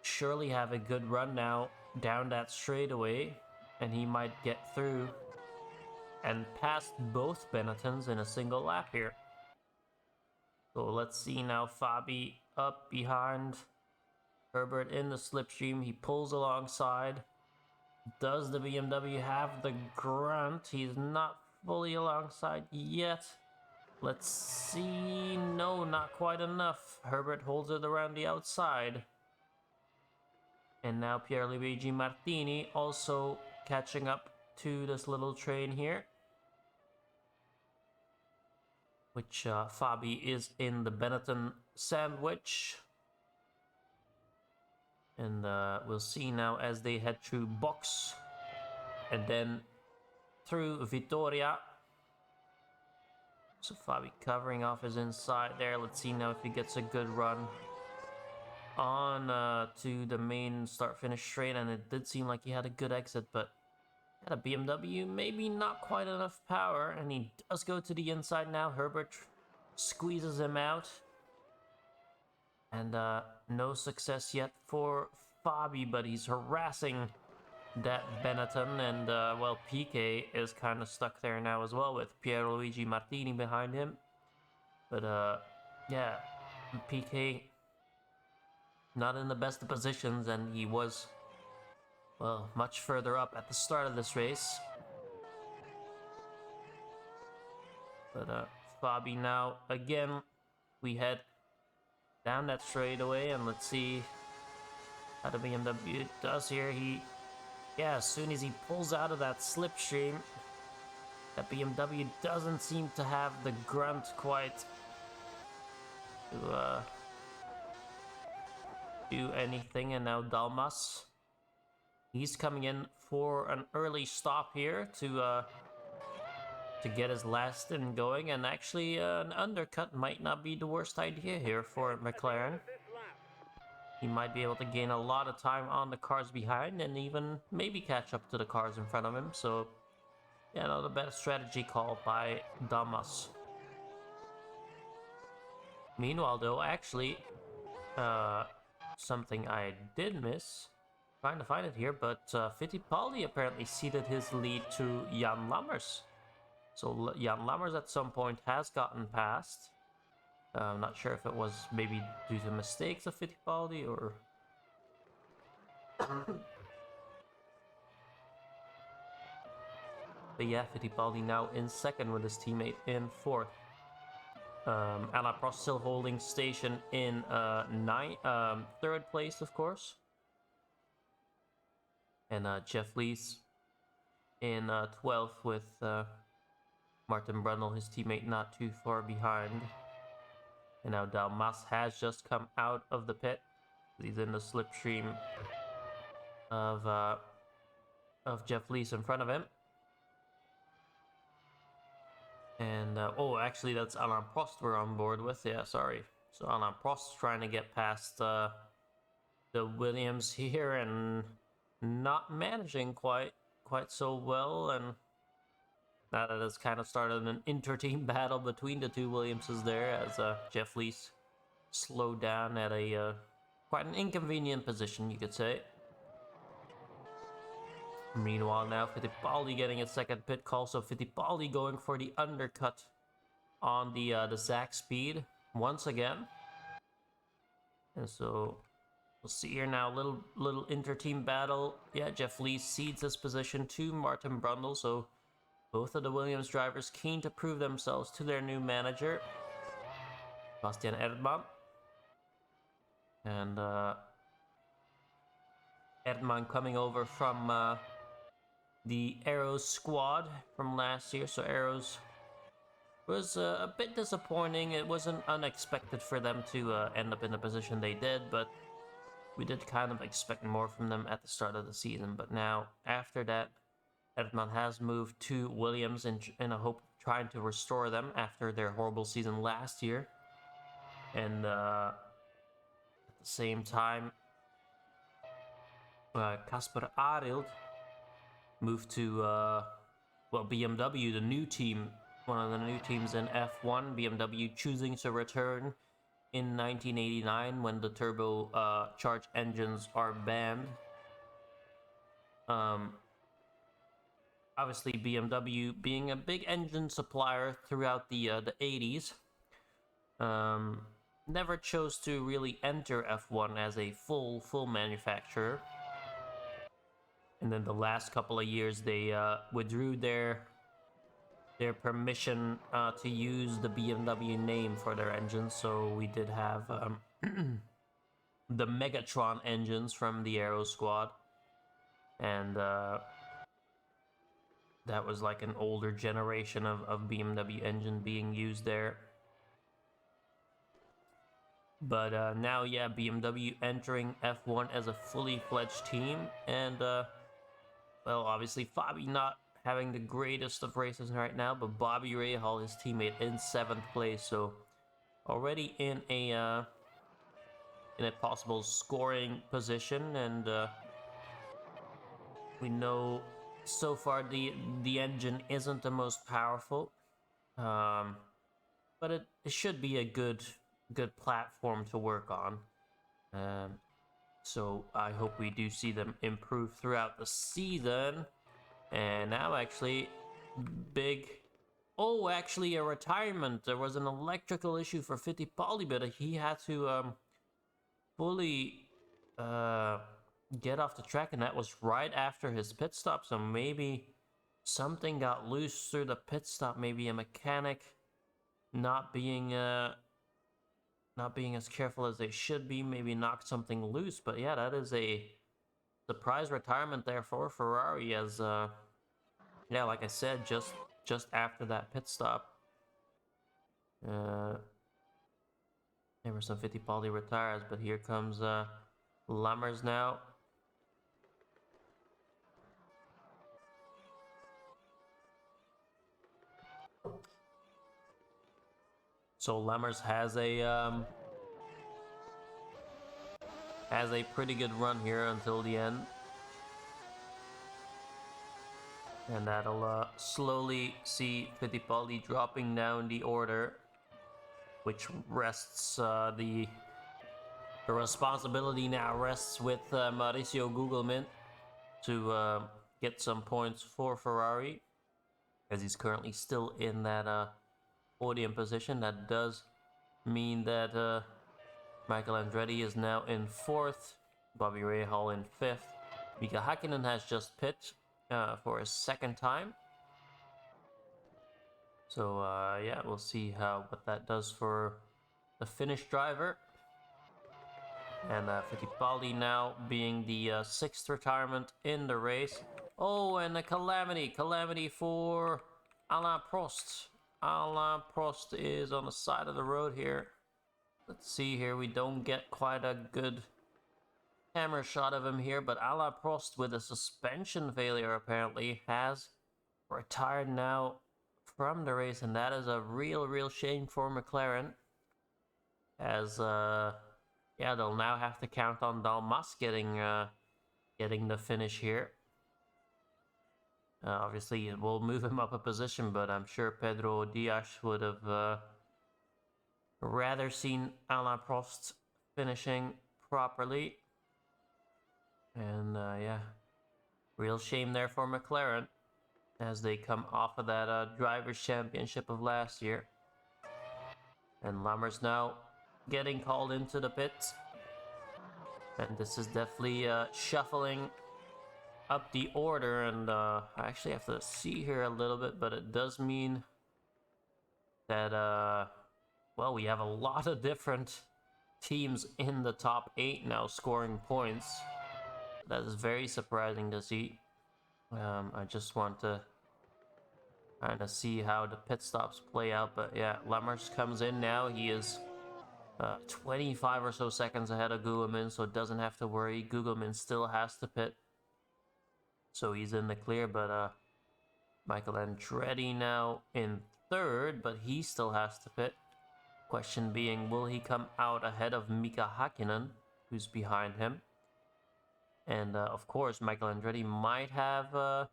surely have a good run now down that straightaway, and he might get through and past both Benettons in a single lap here. So let's see now, Fabi up behind Herbert in the slipstream. He pulls alongside. Does the BMW have the grunt? He's not fully alongside yet. Let's see. No, not quite enough. Herbert holds it around the outside. And now Pierluigi Martini also catching up to this little train here, which Fabi is in the Benetton sandwich. And we'll see now as they head through Box and then through Vitoria. So Fabi covering off his inside there. Let's see now if he gets a good run on to the main start-finish straight. And it did seem like he had a good exit, but had a BMW, maybe not quite enough power. And he does go to the inside now. Herbert squeezes him out. And no success yet for Fabi, but he's harassing that Benetton, and well, Piquet is kind of stuck there now as well with Pierluigi Martini behind him. But yeah, Piquet not in the best of positions, and he was, well, much further up at the start of this race. But Fabi now, again, we head down that straightaway, and let's see how the BMW does here. Yeah, as soon as he pulls out of that slipstream, that BMW doesn't seem to have the grunt quite to do anything. And now Dalmas, he's coming in for an early stop here to get his last stint going, and actually an undercut might not be the worst idea here for McLaren. He might be able to gain a lot of time on the cars behind and even maybe catch up to the cars in front of him. So yeah, not a bad strategy call by Damas. Meanwhile though, actually something I did miss, trying to find it here, but Fittipaldi apparently ceded his lead to Jan Lammers. So Jan Lammers at some point has gotten past. I'm not sure if it was maybe due to mistakes of Fittipaldi or... But yeah, Fittipaldi now in second with his teammate in fourth. Alain Prost still holding station in third place, of course. And Jeff Lees in 12th with Martin Brundle, his teammate, not too far behind. And now Dalmas has just come out of the pit. He's in the slipstream of Jeff Lees in front of him. And, oh, actually, that's Alain Prost we're on board with. Yeah, sorry. So Alain Prost trying to get past the Williams here and not managing quite so well. And that has kind of started an inter-team battle between the two Williamses there as Jeff Lees slowed down at a quite an inconvenient position, you could say. Meanwhile, now Fittipaldi getting a second pit call, so Fittipaldi going for the undercut on the Zach speed once again. And so we'll see here now, little inter-team battle. Yeah, Jeff Lees cedes his position to Martin Brundle, so both of the Williams drivers keen to prove themselves to their new manager, Bastian Erdmann. And Erdmann coming over from the Arrows squad from last year. So Arrows was a bit disappointing. It wasn't unexpected for them to end up in the position they did, but we did kind of expect more from them at the start of the season. But now, after that, Erdmann has moved to Williams in a hope of trying to restore them after their horrible season last year. And at the same time, Kasper Arild moved to BMW, the new team, one of the new teams in F1. BMW choosing to return in 1989 when the turbo charged engines are banned. Obviously, BMW being a big engine supplier throughout the 80s, never chose to really enter F1 as a full manufacturer. And then the last couple of years, they withdrew their permission to use the BMW name for their engines. So we did have the Megatron engines from the Aero squad, and that was like an older generation of BMW engine being used there. But now, yeah, BMW entering F1 as a fully fledged team, and well, obviously Fabi not having the greatest of races right now, but Bobby Rahal, his teammate, in 7th place, so already in a possible scoring position. And we know so far the engine isn't the most powerful, but it should be a good platform to work on. So I hope we do see them improve throughout the season. And now actually actually a retirement. There was an electrical issue for Fittipaldi, but he had to fully get off the track, and that was right after his pit stop. So maybe something got loose through the pit stop. Maybe a mechanic not being as careful as they should be, maybe knocked something loose. But yeah, that is a surprise retirement there for Ferrari, as yeah, like I said, just after that pit stop, there were some Fittipaldi retires. But here comes Lammers now. So Lammers has a pretty good run here until the end, and that'll slowly see Fittipaldi dropping down the order, which rests the responsibility now rests with Mauricio Gugelmin to get some points for Ferrari, as he's currently still in that podium position. That does mean that Michael Andretti is now in 4th, Bobby Rahal in 5th. Mika Hakkinen has just pit for his 2nd time. So yeah, we'll see what that does for the Finnish driver. And Fittipaldi now being the sixth retirement in the race. Oh, and a calamity for Alain Prost. Alain Prost is on the side of the road here. Let's see here, we don't get quite a good camera shot of him here, but Alain Prost, with a suspension failure apparently, has retired now from the race, and that is a real shame for McLaren, as yeah, they'll now have to count on Dalmas getting the finish here. Obviously, it will move him up a position, but I'm sure Pedro Diaz would have rather seen Alain Prost finishing properly. And yeah, real shame there for McLaren, as they come off of that Drivers' Championship of last year. And Lammers now getting called into the pits. And this is definitely shuffling up the order. And I actually have to see here a little bit, but it does mean that, well, we have a lot of different teams in the top 8 now scoring points. That is very surprising to see. I just want to kind of see how the pit stops play out. But yeah, Lammers comes in now. He is 25 or so seconds ahead of Gugelmin, so doesn't have to worry. Gugelmin still has to pit, so he's in the clear. But Michael Andretti now in third, but he still has to pit. Question being, will he come out ahead of Mika Hakkinen, who's behind him? And of course, Michael Andretti might have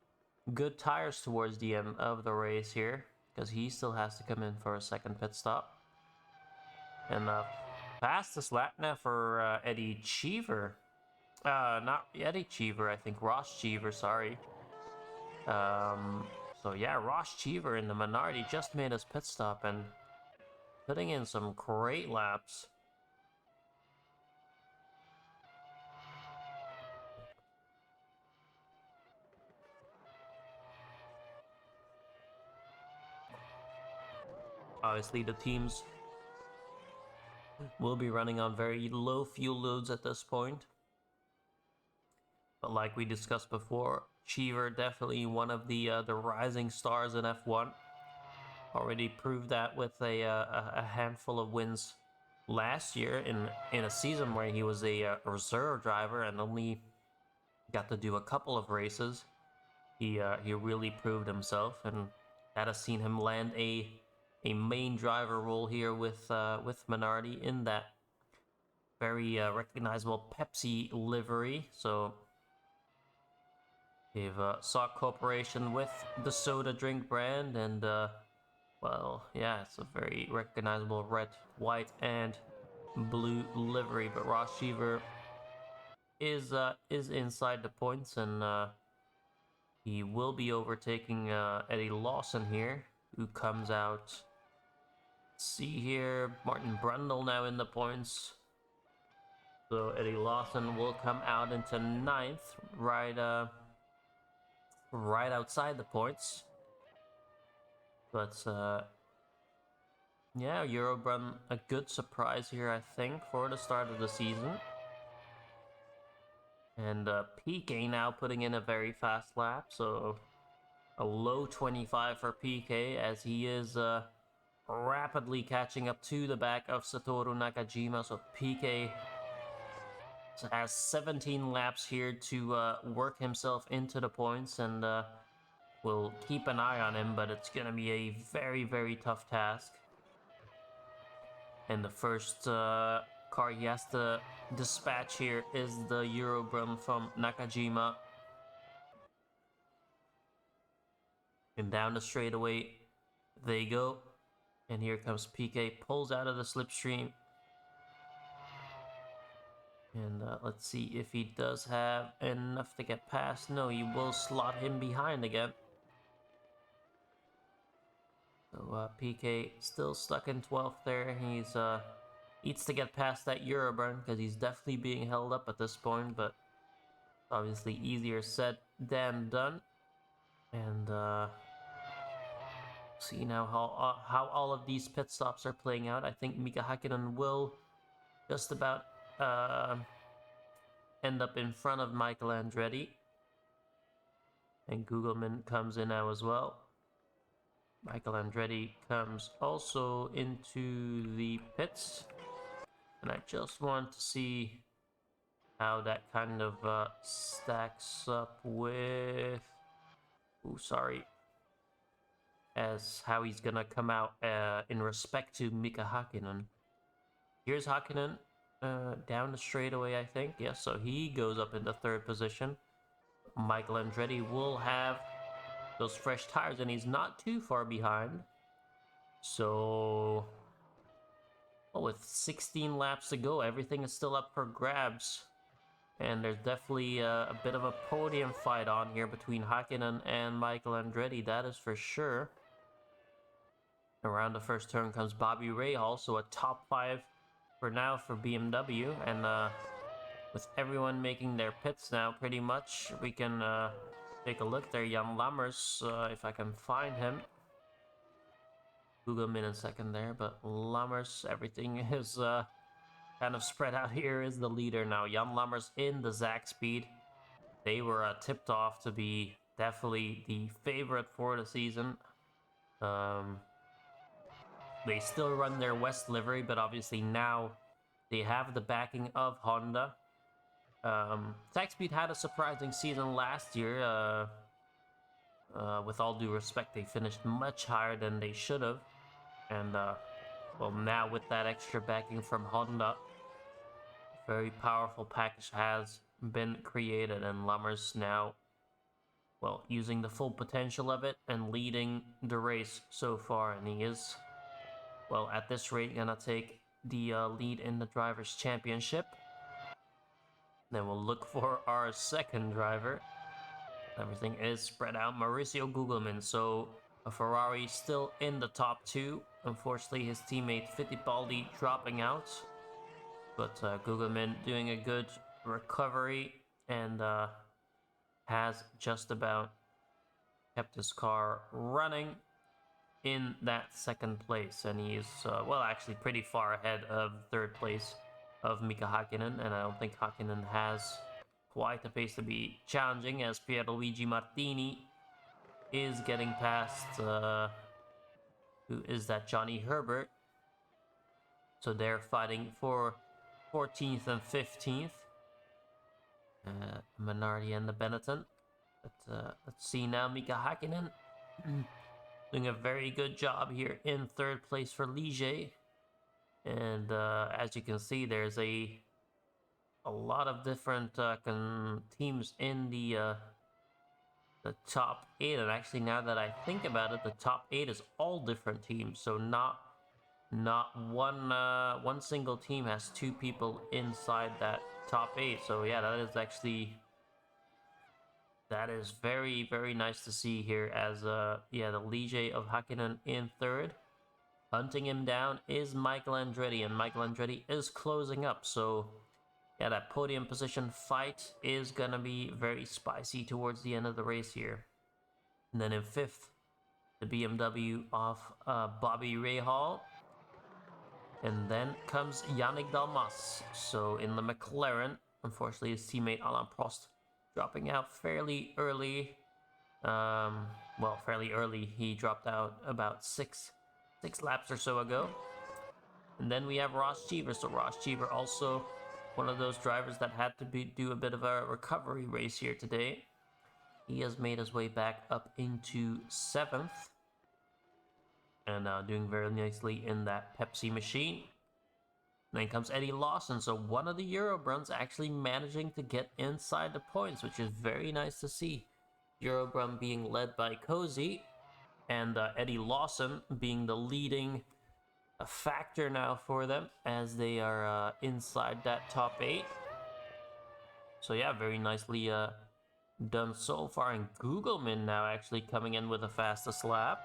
good tires towards the end of the race here, because he still has to come in for a second pit stop. And fastest lap now for Eddie Cheever. Not Eddie Cheever, I think Ross Cheever, sorry. So yeah, Ross Cheever in the Minardi just made his pit stop and putting in some great laps. Obviously, the teams will be running on very low fuel loads at this point. But like we discussed before, Cheever definitely one of the rising stars in F1. Already proved that with a handful of wins last year in a season where he was a reserve driver and only got to do a couple of races. He really proved himself, and that has seen him land a main driver role here with Minardi in that very recognizable Pepsi livery. So they've sought cooperation with the soda drink brand, and well, yeah, it's a very recognizable red, white, and blue livery. But Ross Cheever is inside the points, and he will be overtaking Eddie Lawson here, who comes out. Let's see here, Martin Brundle now in the points. So Eddie Lawson will come out into 9th, right outside the points. But yeah, Eurobrun, a good surprise here, I think, for the start of the season. And PK now putting in a very fast lap, so a low 25 for PK, as he is rapidly catching up to the back of Satoru Nakajima. So PK has 17 laps here to work himself into the points, and we'll keep an eye on him, but it's going to be a very tough task. And the first car he has to dispatch here is the Eurobrun from Nakajima. And down the straightaway they go. And here comes PK, pulls out of the slipstream. And let's see if he does have enough to get past. No, he will slot him behind again. So PK still stuck in 12th there. He's needs to get past that Euroburn, because he's definitely being held up at this point, but obviously easier said than done. And See now how all of these pit stops are playing out. I think Mika Hakkinen will just about end up in front of Michael Andretti. And Gugelmin comes in now as well. Michael Andretti comes also into the pits. And I just want to see how that kind of stacks up with... Ooh, sorry. As how he's gonna come out in respect to Mika Hakkinen. Here's Hakkinen down the straightaway, I think. Yes, yeah, so he goes up into third position. Michael Andretti will have those fresh tires, and he's not too far behind. So, well, with 16 laps to go, everything is still up for grabs. And there's definitely a bit of a podium fight on here between Hakkinen and Michael Andretti, that is for sure. Around the first turn comes Bobby Rahal, so a top 5 for now for BMW. And with everyone making their pits now, pretty much, we can take a look there. Jan Lammers, if I can find him. Google him in a second there, but Lammers, everything is kind of spread out here, is the leader now. Jan Lammers in the Zach Speed. They were tipped off to be definitely the favorite for the season. They still run their West livery, but obviously now they have the backing of Honda. Zach Speed had a surprising season last year. With all due respect, they finished much higher than they should have. And, well, now with that extra backing from Honda, a very powerful package has been created. And Lammers now, well, using the full potential of it and leading the race so far. And he is, well, at this rate, gonna take the lead in the Drivers' Championship. Then we'll look for our second driver. Everything is spread out. Mauricio Gugelmin. So a Ferrari still in the top 2. Unfortunately, his teammate Fittipaldi dropping out. But Gugelmin doing a good recovery and has just about kept his car running in that second place. And he is, well, actually pretty far ahead of third place of Mika Hakkinen, and I don't think Hakkinen has quite the pace to be challenging, as Pierluigi Martini is getting past, who is that, Johnny Herbert. So they're fighting for 14th and 15th. Minardi and the Benetton. But let's see now, Mika Hakkinen doing a very good job here in third place for Ligier. And as you can see, there's a lot of different teams in the top 8. And actually, now that I think about it, the top 8 is all different teams. So not one single team has 2 people inside that top 8. So yeah, that is very, very nice to see here. As yeah, the Ligier of Hakkinen in third. Hunting him down is Michael Andretti, and Michael Andretti is closing up. So yeah, that podium position fight is gonna be very spicy towards the end of the race here. And then in 5th, the BMW of Bobby Rahal. And then comes Yannick Dalmas. So in the McLaren, unfortunately his teammate Alain Prost dropping out fairly early. Well, fairly early. He dropped out about 6 laps or so ago. And then we have Ross Cheever. So Ross Cheever also one of those drivers that had to do a bit of a recovery race here today. He has made his way back up into 7th. And doing very nicely in that Pepsi machine. And then comes Eddie Lawson. So one of the Eurobruns actually managing to get inside the points, which is very nice to see. Eurobrun being led by Cozy. And Eddie Lawson being the leading factor now for them, as they are inside that top 8. So yeah, very nicely done so far. And Gugelmin now actually coming in with the fastest lap.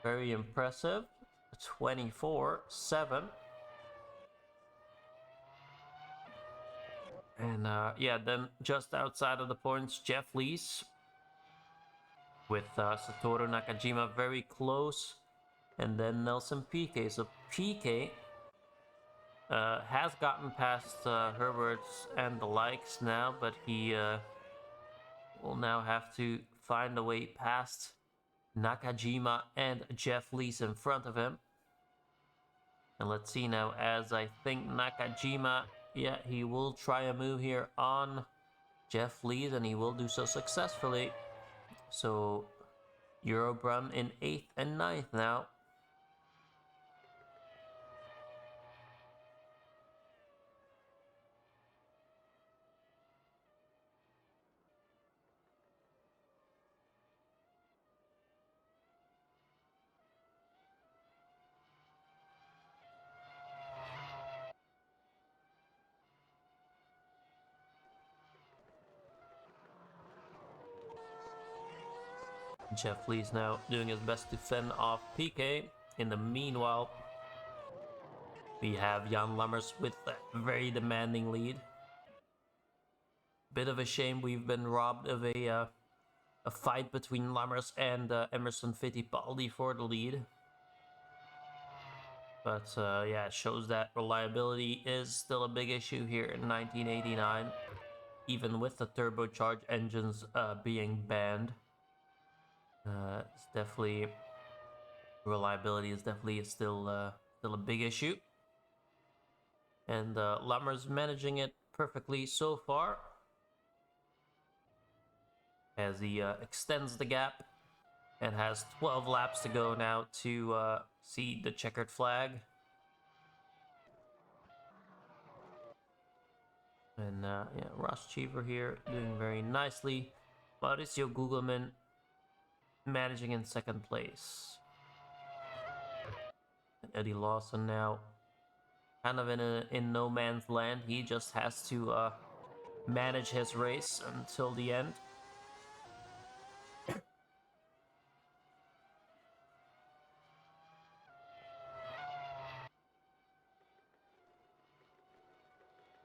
Very impressive. 24.7. And yeah, then just outside of the points, Jeff Lees with Satoru Nakajima very close, and then Nelson Piquet. So Piquet has gotten past Herbert's and the likes now, but he will now have to find a way past Nakajima and Jeff Lees in front of him. And let's see now, as I think Nakajima, yeah, he will try a move here on Jeff Lees, and he will do so successfully. So Eurobrum in 8th and 9th now. Jeff Lee's now doing his best to fend off Piquet. In the meanwhile, we have Jan Lammers with a very demanding lead. Bit of a shame we've been robbed of a fight between Lammers and Emerson Fittipaldi for the lead. But yeah, it shows that reliability is still a big issue here in 1989, even with the turbocharged engines being banned. It's definitely, reliability is definitely still a big issue, and Lammers managing it perfectly so far as he extends the gap and has 12 laps to go now to see the checkered flag. And yeah, Ross Cheever here doing very nicely. Mauricio Gugelmin managing in 2nd place. And Eddie Lawson now kind of in no man's land. He just has to manage his race until the end.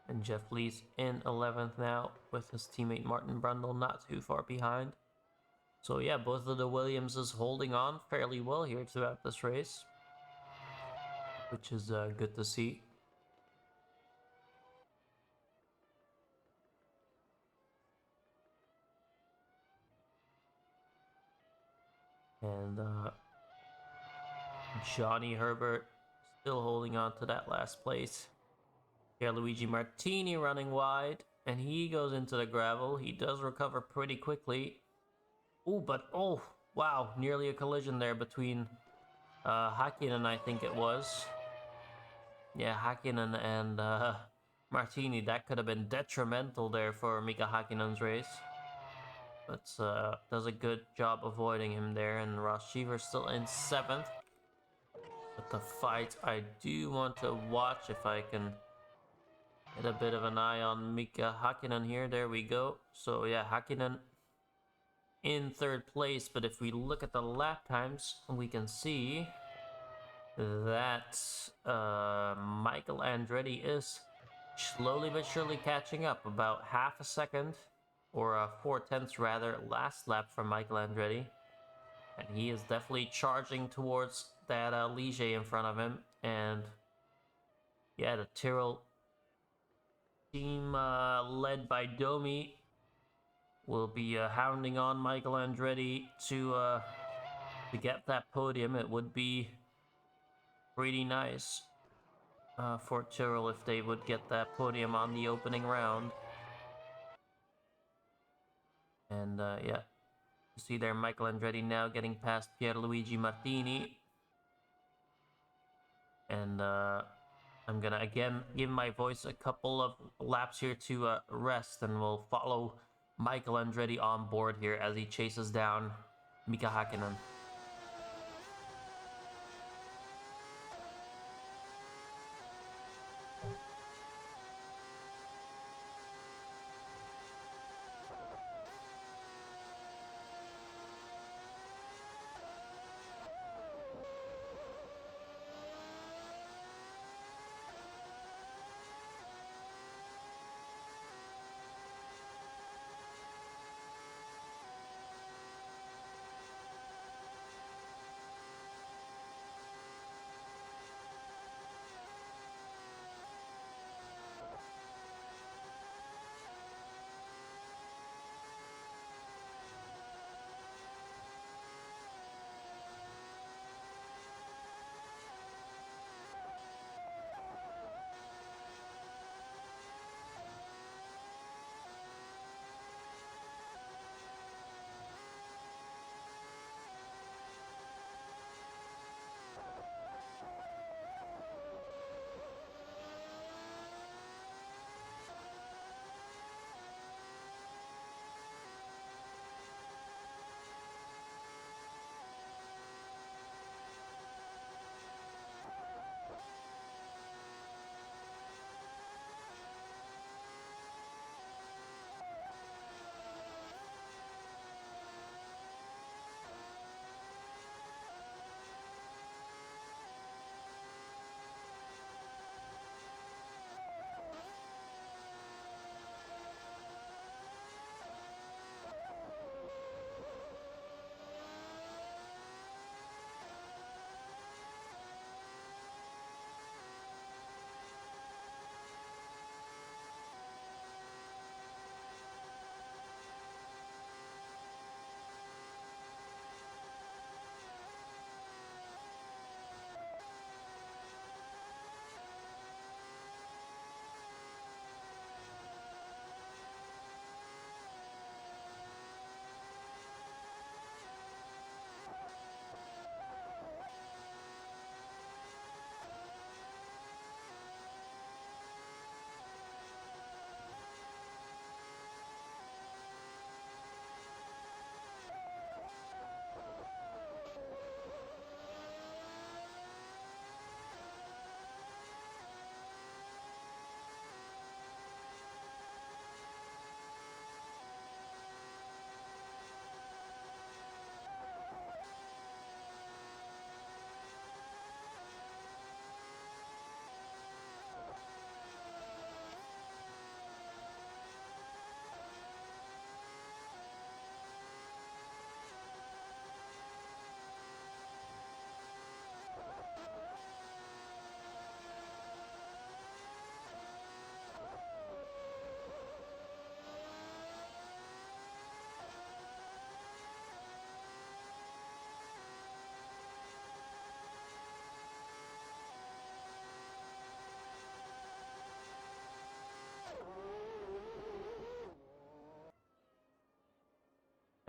And Jeff Lees in 11th now with his teammate Martin Brundle not too far behind. So yeah, both of the Williamses holding on fairly well here throughout this race, which is good to see. And Johnny Herbert still holding on to that last place. Pierluigi Martini running wide, and he goes into the gravel. He does recover pretty quickly. Oh, but oh, wow, nearly a collision there between Hakkinen, I think it was. Yeah, Hakkinen and Martini. That could have been detrimental there for Mika Hakkinen's race. But does a good job avoiding him there, and Ross Cheever still in 7th. But the fight, I do want to watch if I can get a bit of an eye on Mika Hakkinen here. There we go. So yeah, Hakkinen in 3rd place, but if we look at the lap times, we can see that Michael Andretti is slowly but surely catching up. About half a second, or 4/10 rather, last lap from Michael Andretti. And he is definitely charging towards that Ligier in front of him. And yeah, the Tyrrell team led by Domi will be hounding on Michael Andretti to get that podium. It would be pretty nice for Tyrrell if they would get that podium on the opening round. And yeah, you see there Michael Andretti now getting past Pierluigi Martini. And I'm gonna again give my voice a couple of laps here to rest, and we'll follow Michael Andretti on board here as he chases down Mika Hakkinen.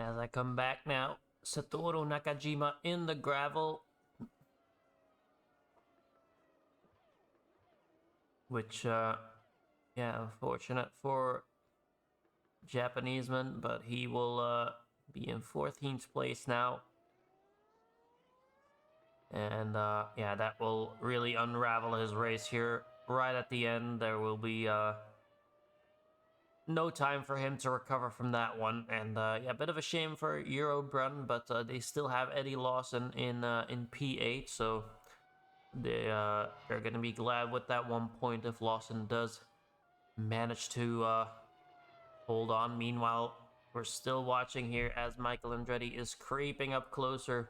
As I come back now, Satoru Nakajima in the gravel. Which, yeah, unfortunate for Japaneseman, but he will be in 14th place now. And yeah, that will really unravel his race here. Right at the end, there will be no time for him to recover from that one. And yeah, a bit of a shame for Eurobrun, but they still have Eddie Lawson in P8, so they're going to be glad with that 1 point if Lawson does manage to hold on. Meanwhile, we're still watching here as Michael Andretti is creeping up closer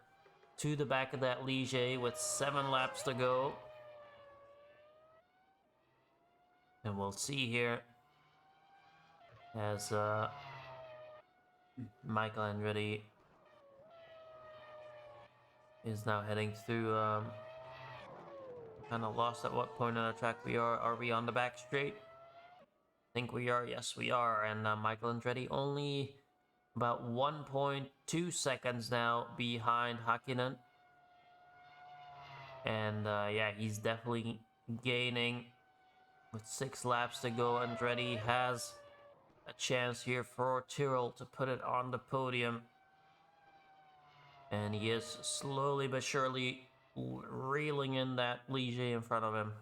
to the back of that Ligier with 7 laps to go. And we'll see here as Michael Andretti is now heading through. Kind of lost at what point on the track we are. Are we on the back straight? I think we are. Yes, we are. And Michael Andretti only about 1.2 seconds now behind Hakkinen. And yeah, he's definitely gaining with 6 laps to go. Andretti has a chance here for Tyrrell to put it on the podium. And he is slowly but surely reeling in that Ligier in front of him.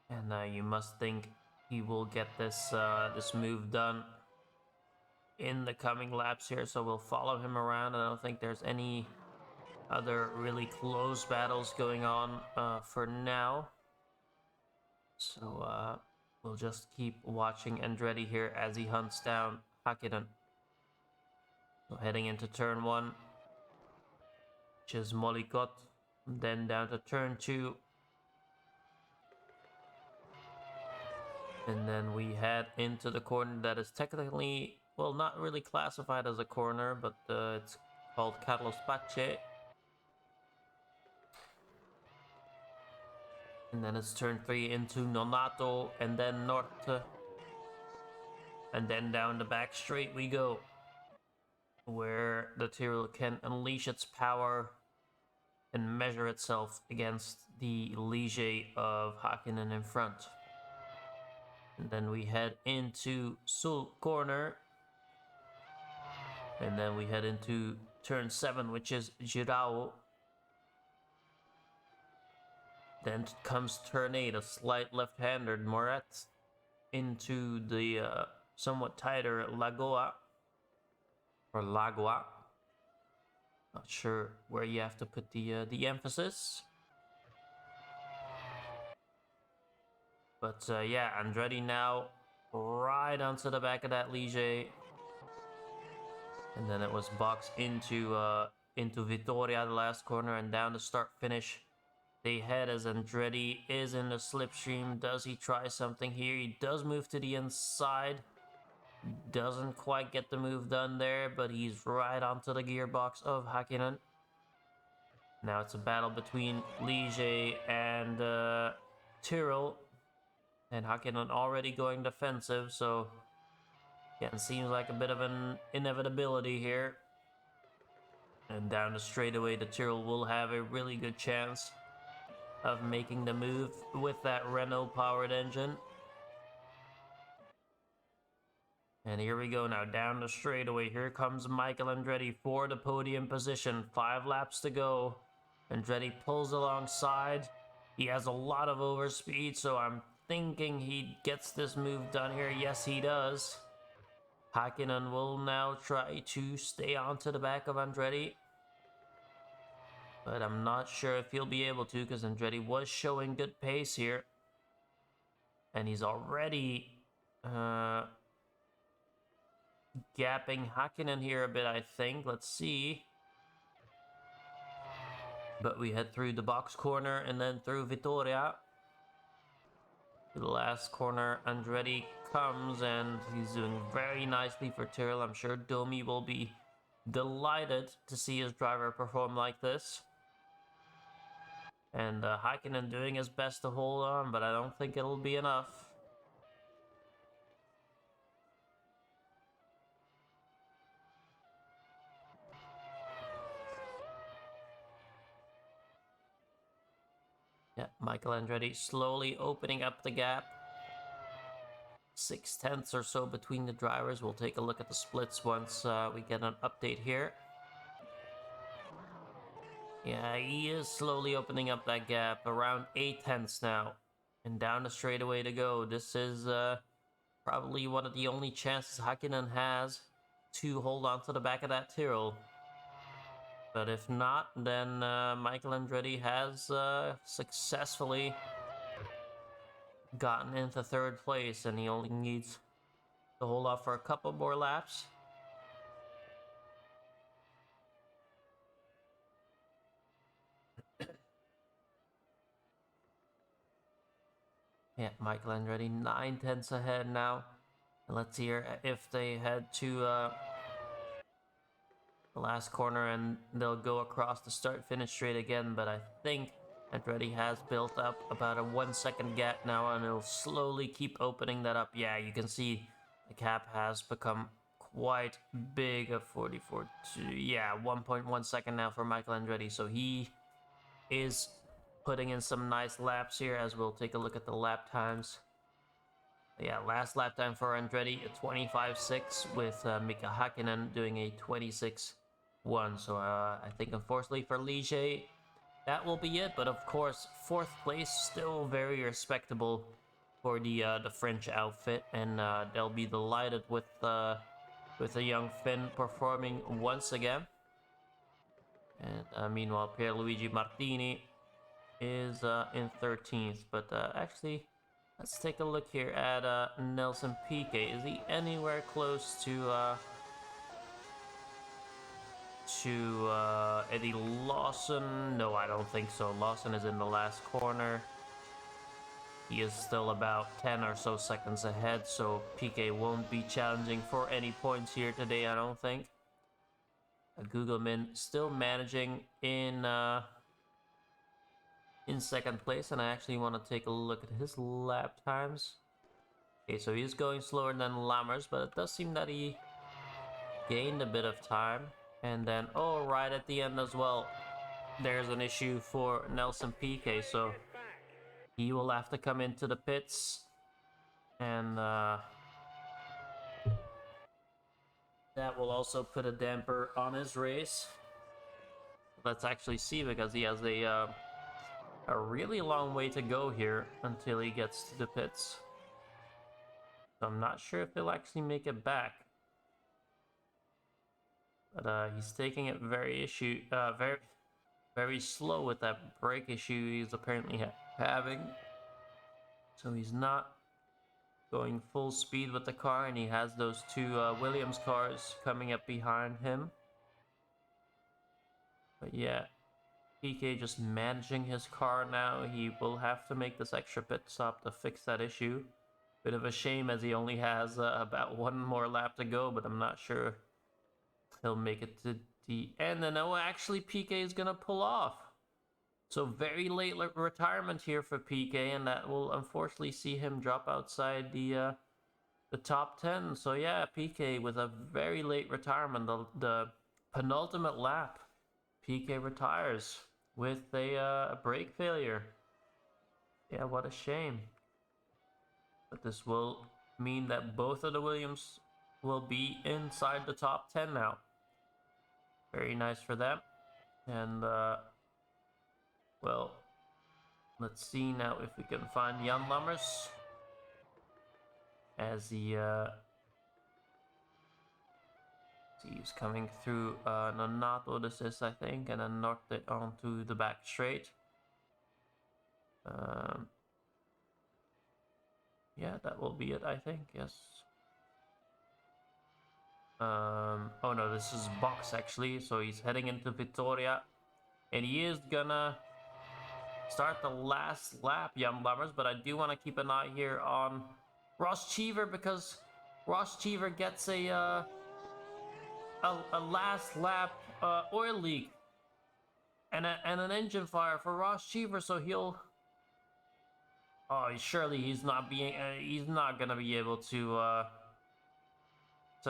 And you must think he will get this this move done in the coming laps here, so we'll follow him around. I don't think there's any other really close battles going on for now. So we'll just keep watching Andretti here as he hunts down Hakkinen. So heading into turn 1, which is Molicot, then down to turn 2. And then we head into the corner that is technically, well, not really classified as a corner, but it's called Carlos Pache. And then it's turn 3 into Nonato, and then Norte. And then down the back straight we go, where the Tyrrell can unleash its power and measure itself against the Ligier of Hakkinen in front. And then we head into Sul corner. And then we head into turn 7, which is Girao. Then comes turn 8, a slight left-hander, Moret, into the somewhat tighter Lagoa. Or Lagua. Not sure where you have to put the emphasis. But yeah, Andretti now right onto the back of that Ligier. And then it was boxed into Vitoria, the last corner, and down the start-finish. They head as Andretti is in the slipstream. Does he try something here? He does move to the inside. Doesn't quite get the move done there, but he's right onto the gearbox of Hakkinen. Now it's a battle between Ligier and Tyrrell. And Hakkinen already going defensive, so again, seems like a bit of an inevitability here. And down the straightaway, the Tyrrell will have a really good chance of making the move with that Renault-powered engine. And here we go now, down the straightaway. Here comes Michael Andretti for the podium position. 5 laps to go. Andretti pulls alongside. He has a lot of overspeed, so I'm thinking he gets this move done here. Yes, he does. Hakkinen will now try to stay onto the back of Andretti. But I'm not sure if he'll be able to, because Andretti was showing good pace here. And he's already gapping Hakkinen here a bit, I think. Let's see. But we head through the box corner and then through Vitoria. To the last corner, Andretti comes and he's doing very nicely for Tyrrell. I'm sure Domi will be delighted to see his driver perform like this. And Hakkinen doing his best to hold on, but I don't think it'll be enough. Yeah, Michael Andretti slowly opening up the gap. 6/10 or so between the drivers. We'll take a look at the splits once we get an update here. Yeah, he is slowly opening up that gap. Around 8/10 now. And down the straightaway to go. This is probably one of the only chances Hakkinen has to hold on to the back of that Tyrrell. But if not, then Michael Andretti has successfully gotten into third place, and he only needs to hold off for a couple more laps. Yeah, Michael Andretti 9/10 ahead now. And let's hear if they head to the last corner and they'll go across the start-finish straight again. But I think Andretti has built up about a 1 second gap now, and it'll slowly keep opening that up. Yeah, you can see the gap has become quite big of 44 to, yeah, 1.1 second now for Michael Andretti. So he is putting in some nice laps here, as we'll take a look at the lap times. Yeah, last lap time for Andretti, a 25.6, with Mika Hakkinen doing a 26.1. So I think unfortunately for Ligier, that will be it. But of course, 4th place, still very respectable for the French outfit, and they'll be delighted with a young Finn performing once again. And meanwhile, Pierluigi Martini is in 13th. But actually, let's take a look here at Nelson Piquet. Is he anywhere close to Eddie Lawson? No, I don't think so. Lawson is in the last corner. He is still about 10 or so seconds ahead, so Piquet won't be challenging for any points here today, I don't think. Gugelmin still managing in 2nd place, and I actually want to take a look at his lap times. Okay, so he's going slower than Lammers, but it does seem that he gained a bit of time. And then, oh, right at the end as well, there's an issue for Nelson Piquet, so he will have to come into the pits, and that will also put a damper on his race. Let's actually see, because he has a really long way to go here until he gets to the pits. So I'm not sure if he'll actually make it back. But he's taking it very slow with that brake issue he's apparently having. So he's not going full speed with the car, and he has those 2 Williams cars coming up behind him. But yeah, Piquet just managing his car now. He will have to make this extra pit stop to fix that issue. Bit of a shame, as he only has about 1 more lap to go, but I'm not sure he'll make it to the end. And no, actually Piquet is gonna pull off. So very late retirement here for Piquet, and that will unfortunately see him drop outside the top 10. So yeah, Piquet with a very late retirement, the penultimate lap. Piquet retires with a brake failure. Yeah, what a shame. But this will mean that both of the Williams will be inside the top 10 now. Very nice for them. And well, let's see now if we can find Jan Lammers, as he he's coming through Nonato, this is, I think, and then Norte onto the back straight. Yeah, that will be it, I think, yes. Oh no, this is box actually, so he's heading into Vitoria, and he is gonna start the last lap, Jan Lammers, but I do want to keep an eye here on Ross Cheever, because Ross Cheever gets a last lap oil leak. and an engine fire for Ross Cheever, so he'll. Oh, surely he's not gonna be able to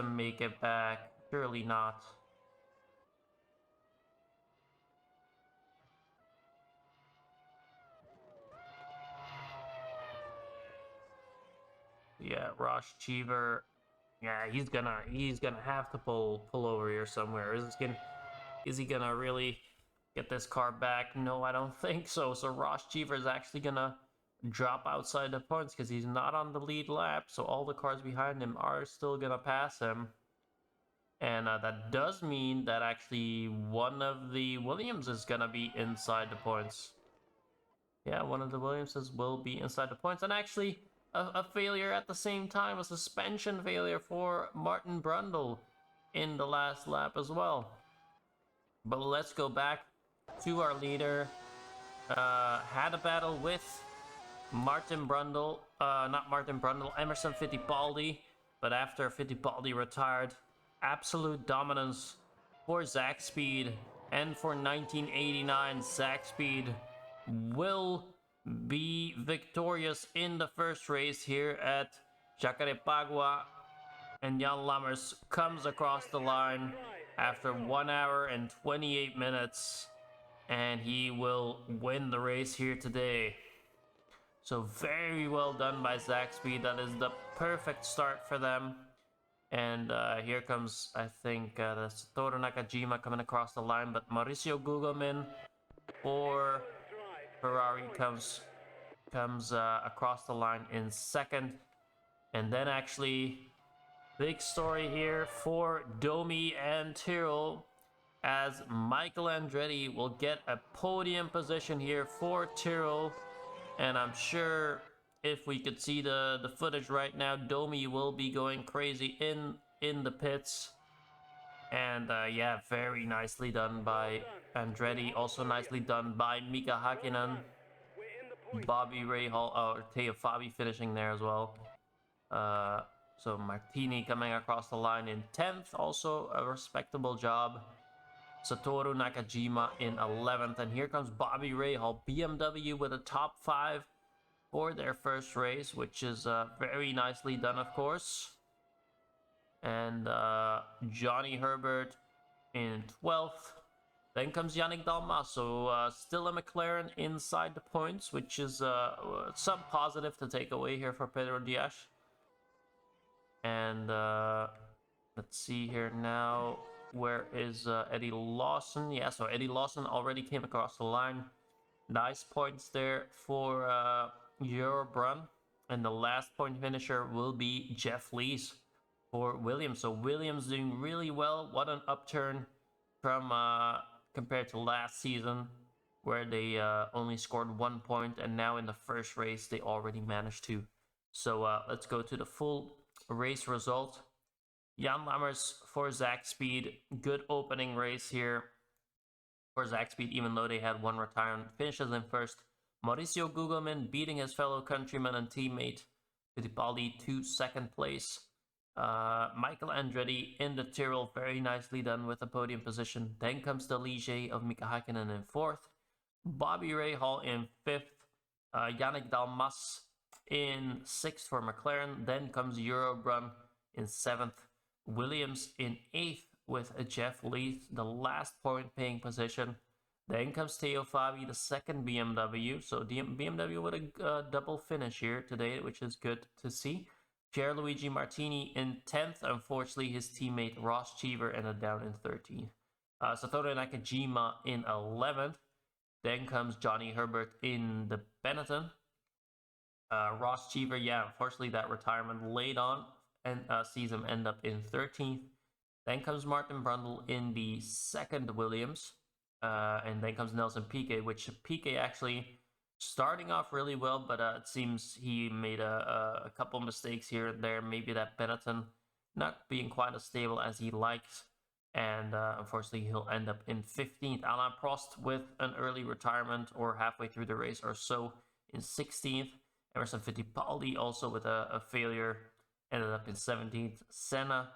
make it back. Surely not. Yeah, Ross Cheever. Yeah, he's gonna have to pull over here somewhere. Is he gonna really get this car back? No, I don't think so. So Ross Cheever is actually gonna drop outside the points because he's not on the lead lap. So all the cars behind him are still gonna pass him. And that does mean that actually one of the Williams is gonna be inside the points. Yeah, one of the Williamses will be inside the points. And actually, a failure at the same time, a suspension failure for Martin Brundle in the last lap as well. But let's go back to our leader. Had a battle with Martin Brundle, not Martin Brundle, Emerson Fittipaldi. But after Fittipaldi retired, absolute dominance for Zach Speed. And for 1989, Zach Speed will be victorious in the first race here at Jacarepaguá. And Jan Lammers comes across the line after 1 hour and 28 minutes. And he will win the race here today. So very well done by Zach Speed. That is the perfect start for them. And here comes, I think, that's Satoru Nakajima coming across the line. But Mauricio Gugelmin for Ferrari comes across the line in second. And then actually, big story here for Domi and Tyrrell, as Michael Andretti will get a podium position here for Tyrrell. And I'm sure if we could see the footage right now, Domi will be going crazy in the pits. And yeah, very nicely done by Andretti. Also nicely done by Mika Hakkinen. Bobby Rahal, or Teo Fabi finishing there as well. So Martini coming across the line in 10th. Also a respectable job. Satoru Nakajima in 11th. And here comes Bobby Rahal, BMW with a top 5 for their first race, which is very nicely done, of course. And Johnny Herbert in 12th. Then comes Yannick Dalmas, so still a McLaren inside the points, which is some positive to take away here for Pedro Diaz. And let's see here now. Where is Eddie Lawson? Yeah, so Eddie Lawson already came across the line. Nice points there for Eurobrun. And the last point finisher will be Jeff Lees for Williams. So Williams doing really well. What an upturn from compared to last season, where they only scored 1 point. And now in the first race, they already managed to. So let's go to the full race result. Jan Lammers for Zach Speed. Good opening race here for Zach Speed, even though they had one retirement. Finishes in first. Mauricio Gugelmin beating his fellow countryman and teammate Fittipaldi to second place. Michael Andretti in the Tyrrell, very nicely done with a podium position. Then comes the Ligier of Mika Hakkinen in 4th. Bobby Rahal in 5th. Yannick Dalmas in 6th for McLaren. Then comes Eurobrun in 7th. Williams in 8th with Jeff Lees, the last point paying position. Then comes Teo Fabi, the second BMW. So the BMW with a double finish here today, which is good to see. Pierluigi Martini in 10th. Unfortunately, his teammate Ross Cheever ended down in 13th. Satoru Nakajima in 11th. Then comes Johnny Herbert in the Benetton. Ross Cheever, yeah, unfortunately that retirement late on and sees him end up in 13th. Then comes Martin Brundle in the second Williams. And then comes Nelson Piquet, which Piquet actually starting off really well, but it seems he made a couple mistakes here and there. Maybe that Benetton not being quite as stable as he likes. And unfortunately, he'll end up in 15th. Alain Prost with an early retirement or halfway through the race or so in 16th. Emerson Fittipaldi also with a failure, ended up in 17th. Senna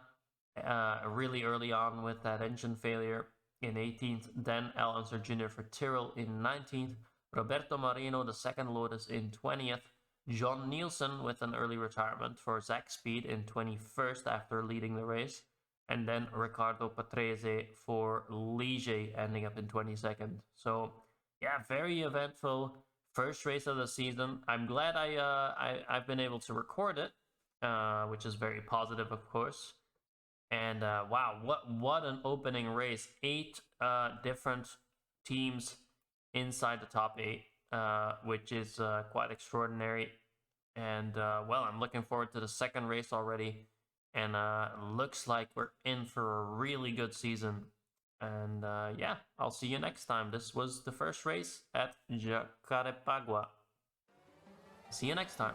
really early on with that engine failure in 18th, then Alonso Jr. for Tyrrell in 19th, Roberto Moreno, the second Lotus, in 20th, John Nielsen with an early retirement for Zach Speed in 21st after leading the race, and then Riccardo Patrese for Ligier ending up in 22nd. So yeah, very eventful first race of the season. I'm glad I've been able to record it, which is very positive, of course. And wow, what an opening race! 8 different teams inside the top 8, which is quite extraordinary. And well, I'm looking forward to the second race already. And looks like we're in for a really good season. And yeah, I'll see you next time. This was the first race at Jacarepaguá. See you next time.